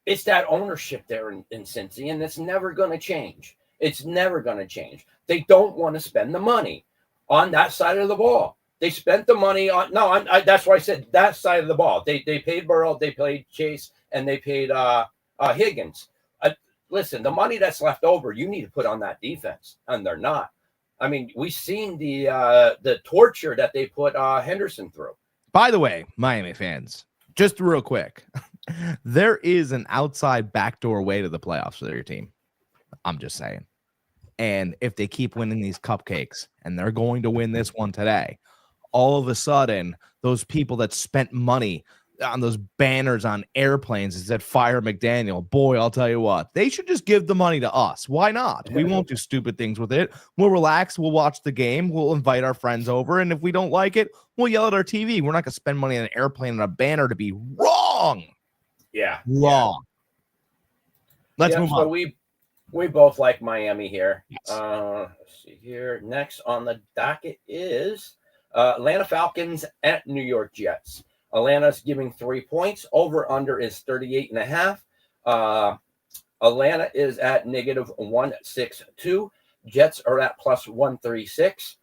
it's that ownership there in Cincy, and it's never going to change. It's never going to change. They don't want to spend the money on that side of the ball. They spent the money on that's why I said that side of the ball. They paid Burrow, they paid Chase, and they paid Higgins. Listen, the money that's left over, you need to put on that defense, and they're not. I mean, we've seen the torture that they put Henderson through. By the way, Miami fans, just real quick, there is an outside backdoor way to the playoffs for your team. I'm just saying. And if they keep winning these cupcakes, and they're going to win this one today, all of a sudden, those people that spent money on those banners on airplanes that said fire McDaniel, boy, I'll tell you what, they should just give the money to us. Why not? We won't do stupid things with it. We'll relax. We'll watch the game. We'll invite our friends over. And if we don't like it, we'll yell at our TV. We're not going to spend money on an airplane and a banner to be wrong. Yeah. Wrong. Let's move on. So we both like Miami here. Yes. Let's see here. Next on the docket is Atlanta Falcons at New York Jets. Atlanta's giving 3 points. Over under is 38.5. Atlanta is at -162. Jets are at +136.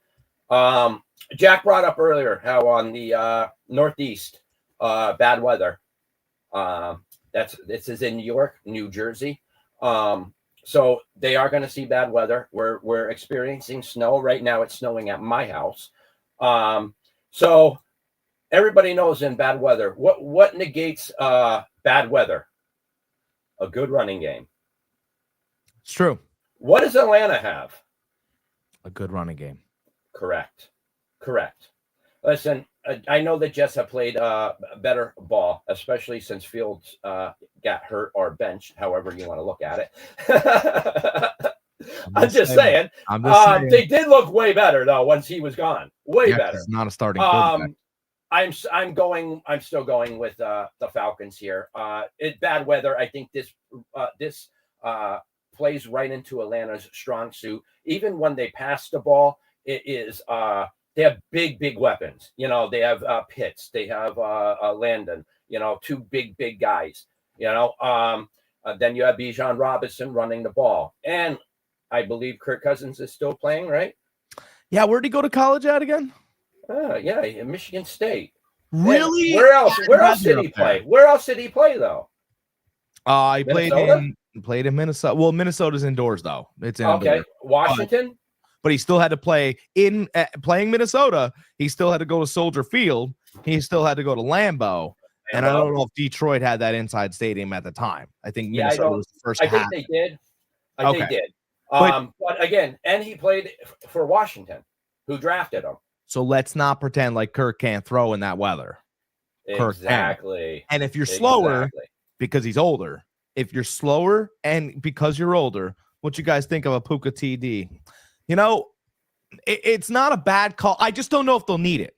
Jack brought up earlier how on the Northeast, bad weather. This is in New York, New Jersey. So they are going to see bad weather. We're experiencing snow right now. It's snowing at my house. So everybody knows in bad weather, what negates bad weather? A good running game. It's true. What does Atlanta have? A good running game. Correct. Listen, I know the Jets have played better ball, especially since Fields got hurt or benched, however you want to look at it. I'm just saying. They did look way better, though, once he was gone. Way better. He's not a starting quarterback. I'm still going with the Falcons here. It's bad weather. I think this plays right into Atlanta's strong suit. Even when they pass the ball, it is they have big weapons. You know, they have Pitts, they have Landon. You know, two big guys. You know, then you have Bijan Robinson running the ball, and I believe Kirk Cousins is still playing, right? Yeah, where'd he go to college at again? Yeah, in Michigan State. Really? And where else did he play? Where else did he play though? He played in Minnesota. Well, Minnesota's indoors though. It's okay. Washington. But he still had to play in playing Minnesota. He still had to go to Soldier Field. He still had to go to Lambeau. And I don't know if Detroit had that inside stadium at the time. I think Minnesota was the first. I think they did. I think they did. But again, and he played for Washington, who drafted him. So let's not pretend like Kirk can't throw in that weather. Exactly. And if you're slower, because he's older, if you're slower and because you're older, what you guys think of a Puka TD? You know, it's not a bad call. I just don't know if they'll need it.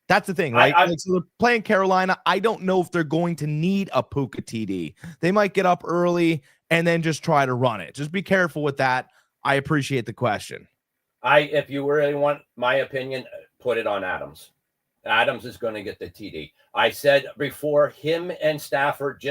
That's the thing, right? So they're playing Carolina. I don't know if they're going to need a Puka TD. They might get up early and then just try to run it. Just be careful with that. I appreciate the question. If you really want my opinion, put it on Adams. Adams is going to get the TD. I said before, him and Stafford,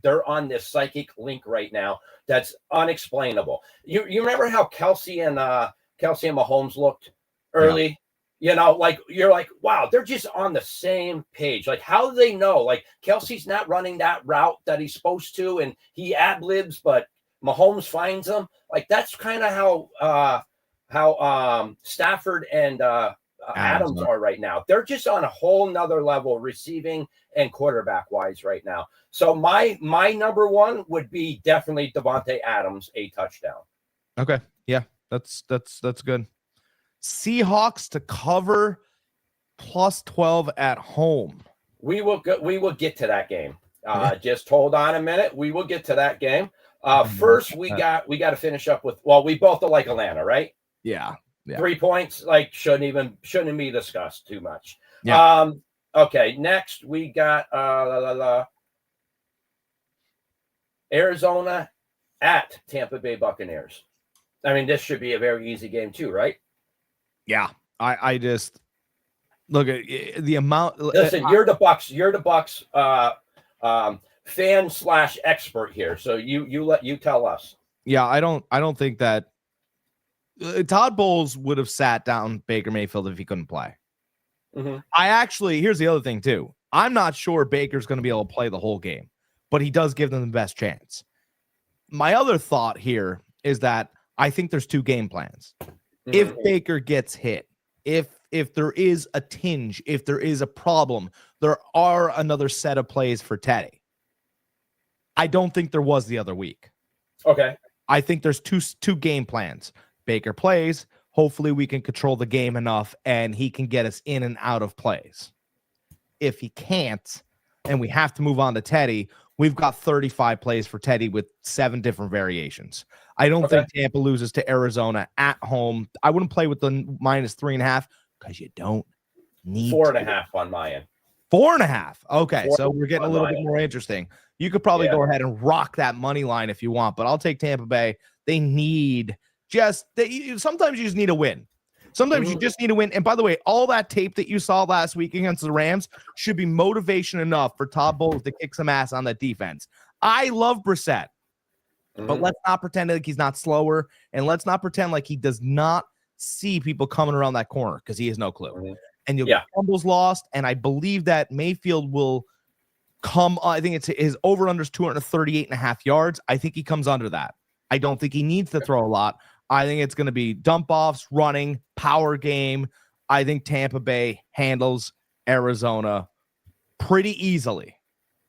they're on this psychic link right now that's unexplainable. You remember how Kelsey and Mahomes looked early? Yeah. You know, like you're like, wow, they're just on the same page. Like, how do they know? Like, Kelsey's not running that route that he's supposed to, and he ad-libs, but Mahomes finds him. Like, that's kind of how Stafford and Adams are right now. They're just on a whole nother level, receiving and quarterback wise right now. So my number one would be definitely Devontae Adams, a touchdown. Okay, yeah, that's good. Seahawks to cover +12 at home. We will get to that game. Just hold on a minute. We will get to that game. First, we got to finish up with. Well, we both like Atlanta, right? Yeah. 3 points, like shouldn't be discussed too much. Yeah. Okay. Next, we got Arizona at Tampa Bay Buccaneers. I mean, this should be a very easy game too, right? Yeah. I just look at the amount. Listen, you're the Bucks fan / expert here, so you tell us. Yeah, I don't think that Todd Bowles would have sat down Baker Mayfield if he couldn't play. Mm-hmm. Here's the other thing too. I'm not sure Baker's going to be able to play the whole game, but he does give them the best chance. My other thought here is that I think there's two game plans. Mm-hmm. If Baker gets hit, if there is a tinge, if there is a problem, there are another set of plays for Teddy. I don't think there was the other week. Okay. I think there's two game plans. Baker plays. Hopefully we can control the game enough and he can get us in and out of plays. If he can't, and we have to move on to Teddy, we've got 35 plays for Teddy with 7 different variations. I don't think Tampa loses to Arizona at home. I wouldn't play with the -3.5 because you don't need 4.5 on my end. 4.5. Okay, so we're getting a little bit more interesting. You could probably go ahead and rock that money line if you want, but I'll take Tampa Bay. They need sometimes you just need a win. Sometimes you just need a win. And by the way, all that tape that you saw last week against the Rams should be motivation enough for Todd Bowles to kick some ass on that defense. I love Brissett, but let's not pretend like he's not slower, and let's not pretend like he does not see people coming around that corner because he has no clue. And you'll get fumbles lost, and I believe that Mayfield will come. I think it's his over-under is 238.5 yards. I think he comes under that. I don't think he needs to throw a lot. I think it's going to be dump-offs, running, power game. I think Tampa Bay handles Arizona pretty easily.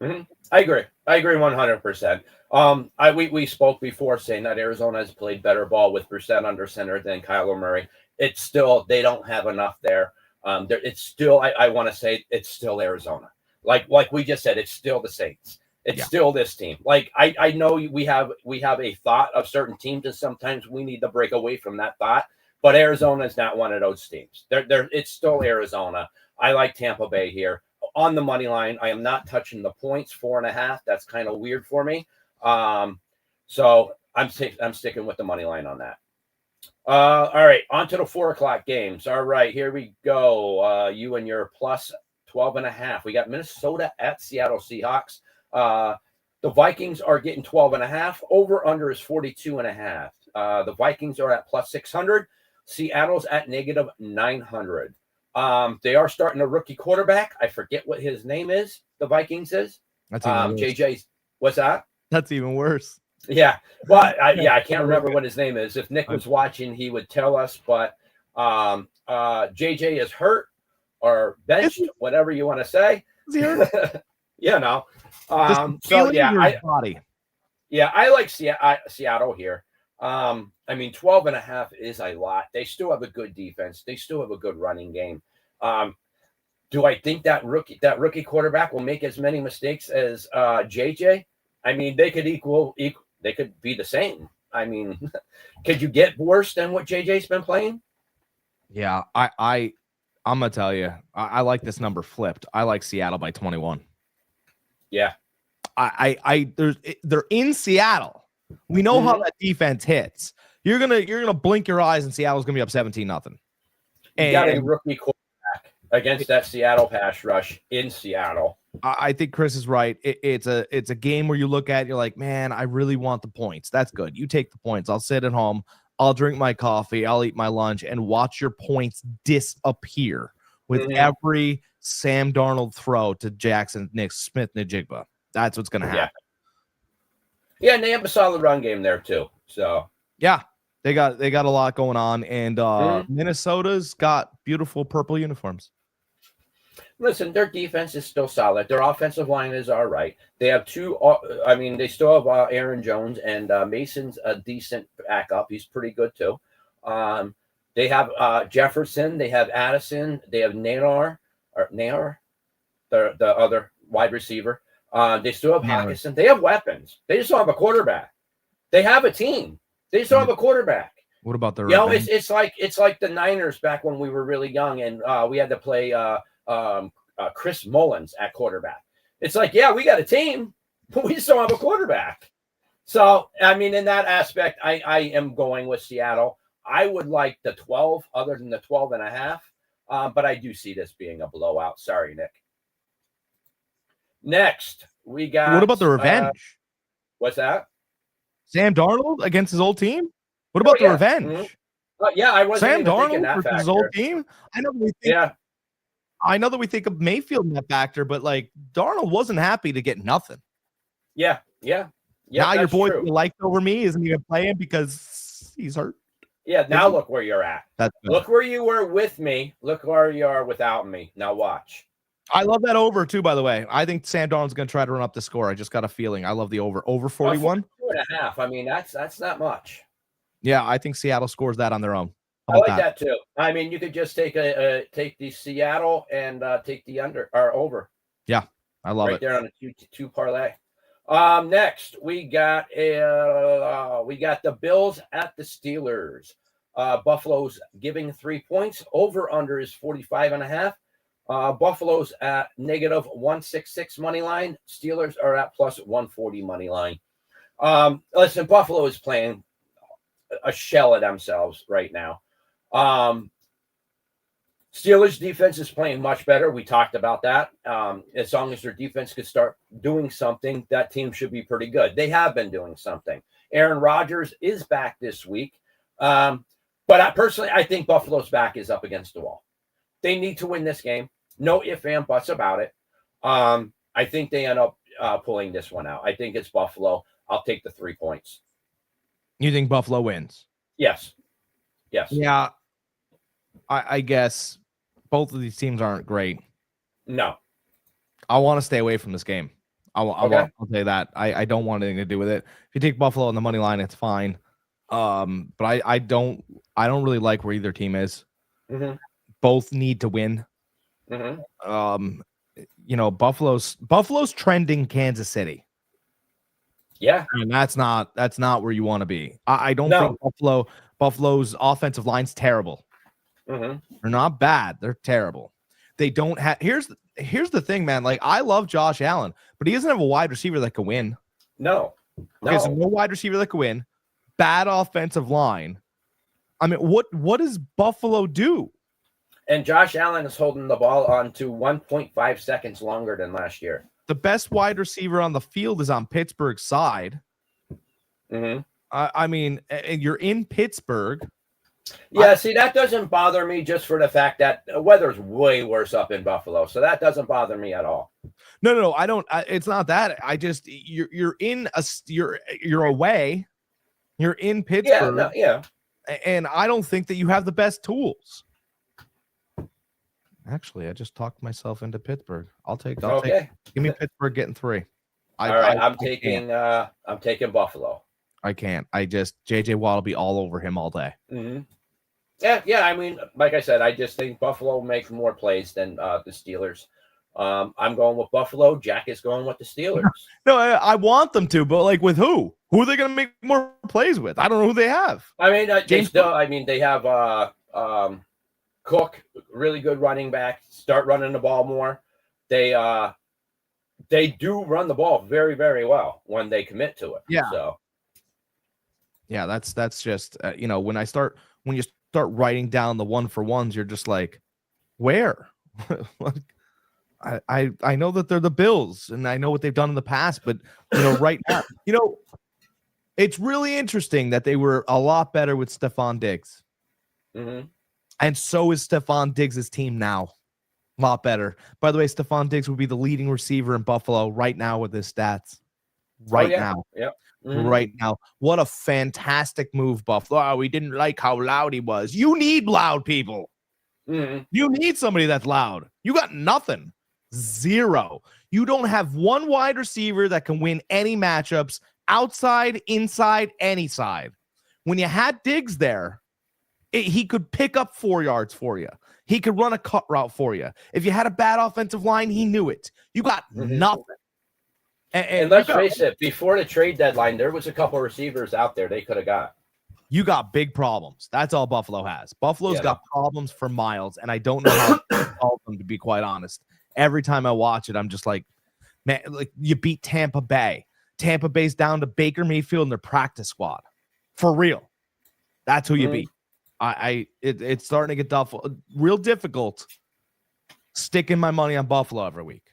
Mm-hmm. I agree 100%. We spoke before saying that Arizona has played better ball with Brissett under center than Kyler Murray. It's still, they don't have enough there. It's still, I want to say it's still Arizona. Like we just said, it's still the Saints. It's still this team. Like I know we have a thought of certain teams, and sometimes we need to break away from that thought. but Arizona is not one of those teams. It's still Arizona. I like Tampa Bay here on the money line. I am not touching the points, 4.5. That's kind of weird for me. So I'm sticking with the money line on that. All right, on to the 4:00 games. All right, here we go. You and your plus 12.5. We got Minnesota at Seattle Seahawks. The Vikings are getting 12.5. Over under is 42.5. The Vikings are at plus 600. Seattle's at negative 900. They are starting a rookie quarterback. I forget what his name is. The Vikings is. That's even worse. JJ's. What's that? That's even worse. Yeah. Well, I can't remember what his name is. If Nick was watching, he would tell us. But JJ is hurt or benched, whatever you want to say. Is he hurt? You know. So yeah, body. Yeah, I like Seattle here. I mean, 12.5 is a lot. They still have a good defense. They still have a good running game. Do I think that rookie quarterback will make as many mistakes as JJ? I mean, they could they could be the same. I mean, could you get worse than what JJ's been playing? Yeah, I'm gonna tell you, I like this number flipped. I like Seattle by 21. Yeah, they're in Seattle. We know how that defense hits. You're gonna blink your eyes and Seattle's gonna be up 17-0. You got a rookie quarterback against that Seattle pass rush in Seattle. I think Chris is right. It's a game where you look at it, you're like, man, I really want the points. That's good. You take the points. I'll sit at home. I'll drink my coffee. I'll eat my lunch and watch your points disappear with every Sam Darnold throw to Jackson Nick Smith-Njigba. That's what's going to happen. Yeah, and they have a solid run game there too. So yeah, they got a lot going on, and Minnesota's got beautiful purple uniforms. Listen, their defense is still solid. Their offensive line is all right. They have two. I mean, they still have Aaron Jones, and Mason's a decent backup. He's pretty good too. They have Jefferson. They have Addison. They have Nair, the other wide receiver. They still have Hawkinson. They have weapons. They just don't have a quarterback. They have a team. They just don't have a quarterback. What about the? It's like the Niners back when we were really young, and we had to play Chris Mullins at quarterback. It's like, yeah, we got a team, but we just don't have a quarterback. So, I mean, in that aspect, I am going with Seattle. I would like the 12 other than the 12.5, but I do see this being a blowout. Sorry, Nick. Next, we got. What about the revenge? What's that? Sam Darnold against his old team? What about the revenge? Mm-hmm. I wasn't Sam even thinking Darnold that versus factor. his old team. I know that we think of Mayfield in that factor, but like Darnold wasn't happy to get nothing. Yeah. Now your boy liked over me isn't even playing because he's hurt. Yeah. Now look where you're at. Look where you were with me. Look where you are without me. Now watch. I love that over too, by the way. I think Sam Darnold's going to try to run up the score. I just got a feeling. I love the over 41. 2.5. I mean, that's not much. Yeah, I think Seattle scores that on their own. I like that too. I mean, you could just take the Seattle and take the under or over. Yeah, I love it. Right there on a two parlay. Next we got the Bills at the Steelers. Buffalo's giving 3 points. Over under is 45.5. Buffalo's at negative 166 money line. Steelers are at plus 140 money line. Listen, Buffalo is playing a shell of themselves right now. Steelers defense is playing much better. We talked about that. As long as their defense could start doing something, that team should be pretty good. They have been doing something. Aaron Rodgers is back this week. But I think Buffalo's back is up against the wall. They need to win this game. No ifs and buts about it. I think they end up pulling this one out. I think it's Buffalo. I'll take the 3 points. You think Buffalo wins? Yes. Yeah. I guess both of these teams aren't great. No. I want to stay away from this game. I'll say that. I don't want anything to do with it. If you take Buffalo on the money line, it's fine. But I don't really like where either team is. Mm-hmm. Both need to win. Mm-hmm. Buffalo's trending Kansas City. Yeah, and that's not where you want to be. I don't think Buffalo's offensive line's terrible. Mm-hmm. They're not bad. They're terrible. They don't have. Here's the thing, man. Like, I love Josh Allen, but he doesn't have a wide receiver that can win. No. Okay, so no wide receiver that can win. Bad offensive line. I mean, what does Buffalo do? And Josh Allen is holding the ball on to 1.5 seconds longer than last year. The best wide receiver on the field is on Pittsburgh's side. Mm-hmm. I mean, and you're in Pittsburgh. Yeah, see, that doesn't bother me just for the fact that the weather's way worse up in Buffalo. So that doesn't bother me at all. No, I don't. It's not that. I just you're away. You're in Pittsburgh. Yeah. And I don't think that you have the best tools. Actually, I just talked myself into Pittsburgh. I'll take. Give me Pittsburgh getting 3. I'm taking Buffalo. I can't. JJ Watt will be all over him all day. Mm-hmm. Yeah. I mean, like I said, I just think Buffalo makes more plays than the Steelers. I'm going with Buffalo. Jack is going with the Steelers. No, I want them to, but like with who? Who are they going to make more plays with? I don't know who they have. I mean, they have Cook, really good running back. Start running the ball more. They do run the ball very, very well when they commit to it. Yeah. So. Yeah, that's just when you start writing down the 1-for-1s, you're just like, where? Like, I know that they're the Bills and I know what they've done in the past, but right now, it's really interesting that they were a lot better with Stephon Diggs. Mm-hmm. And so is Stephon Diggs' team now. A lot better. By the way, Stephon Diggs would be the leading receiver in Buffalo right now with his stats. Now. Yeah. Mm-hmm. Right now. What a fantastic move, Buffalo. Oh, we didn't like how loud he was. You need loud people. Mm-hmm. You need somebody that's loud. You got nothing. 0. You don't have one wide receiver that can win any matchups outside, inside, any side. When you had Diggs there, he could pick up 4 yards for you. He could run a cut route for you. If you had a bad offensive line, he knew it. You got nothing. And let's face it, before the trade deadline, there was a couple of receivers out there they could have got. You got big problems. That's all Buffalo has. Buffalo's got problems for miles, and I don't know how to solve them, to be quite honest. Every time I watch it, I'm just like, man, like you beat Tampa Bay. Tampa Bay's down to Baker Mayfield in their practice squad. For real. That's who you beat. It's starting to get real difficult sticking my money on Buffalo every week.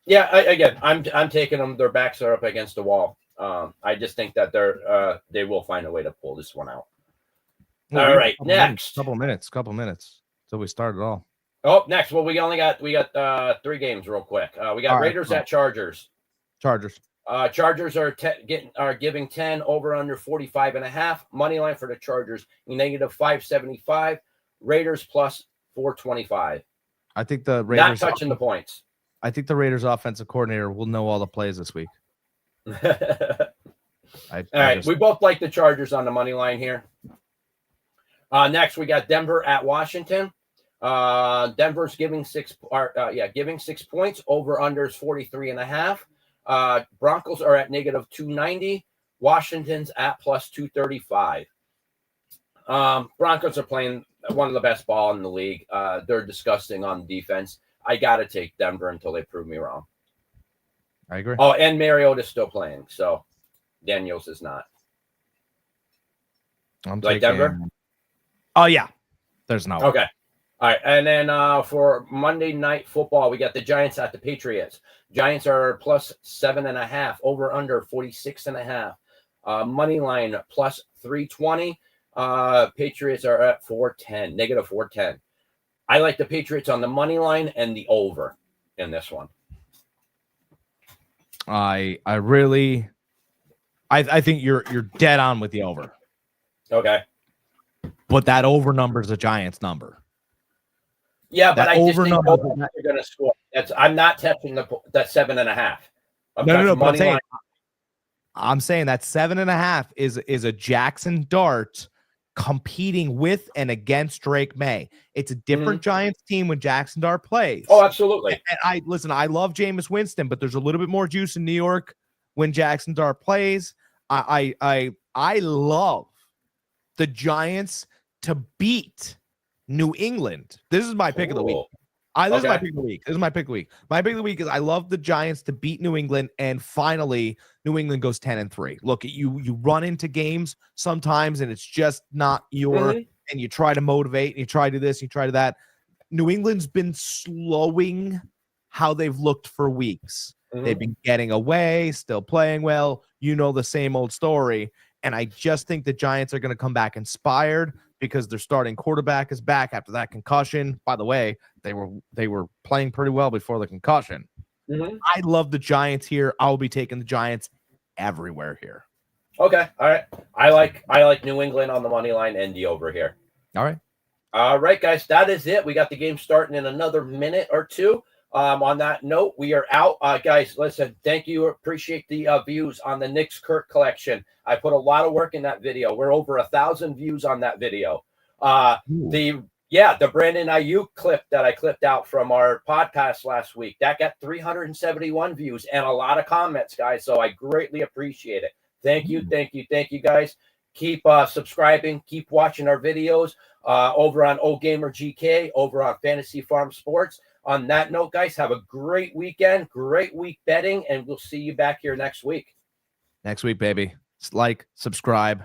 Yeah, I'm taking them. Their backs are up against the wall. I just think that they will find a way to pull this one out. Well, all right, next. Couple minutes till we start it all. Oh, next. Well, we got 3 games real quick. We got Raiders at Chargers. Chargers are giving 10 over under 45.5. Money line for the Chargers negative 575. Raiders plus 425. I think the Raiders not touching the points. I think the Raiders offensive coordinator will know all the plays this week. All right, we both like the Chargers on the money line here. Next, we got Denver at Washington. Denver's giving 6 points. Over unders 43.5. Broncos are at negative 290. Washington's at plus 235. Broncos are playing one of the best ball in the league. They're disgusting on defense. I got to take Denver until they prove me wrong. I agree. Oh, and Mariota's still playing, so Daniels is not. I'm like Denver? Oh, yeah. There's no. Okay. All right. And then for Monday Night Football, we got the Giants at the Patriots. Giants are plus 7.5. Over under 46.5. Money line plus 320. Patriots are at 410, negative 410. I like the Patriots on the money line and the over in this one. I think you're dead on with the over. Okay. But that over number is a Giants number. Yeah, but I just think they're going to score. I'm not touching that 7.5. No. But I'm saying that 7.5 is a Jackson Dart competing with and against Drake May. It's a different Giants team when Jackson Dart plays. Oh, absolutely. And I love Jameis Winston, but there's a little bit more juice in New York when Jackson Dart plays. I love the Giants to beat New England. This is my pick of the week. This is my pick of the week. This is my pick of the week. My pick of the week is I love the Giants to beat New England, and finally New England goes 10-3. Look, you run into games sometimes, and it's just not your. And you try to motivate, and you try to do this, you try to that. New England's been slowing how they've looked for weeks. They've been getting away, still playing well. You know the same old story. And I just think the Giants are going to come back inspired because their starting quarterback is back after that concussion. By the way, they were playing pretty well before the concussion. I love the Giants here. I'll be taking the Giants everywhere here. Okay. All right. I like New England on the money line and the over here. All right. All right, guys. That is it. We got the game starting in another minute or two. On that note, we are out. Guys, listen, thank you. Appreciate the views on the Knicks Kirk collection. I put a lot of work in that video. We're over 1,000 views on that video. The Brandon Ayuk clip that I clipped out from our podcast last week, that got 371 views and a lot of comments, guys. So I greatly appreciate it. Thank you, guys. Keep subscribing. Keep watching our videos over on OldGamerGK, over on Fantasy Farm Sports. On that note, guys, have a great weekend, great week betting, and we'll see you back here next week. Next week, baby. Like, subscribe.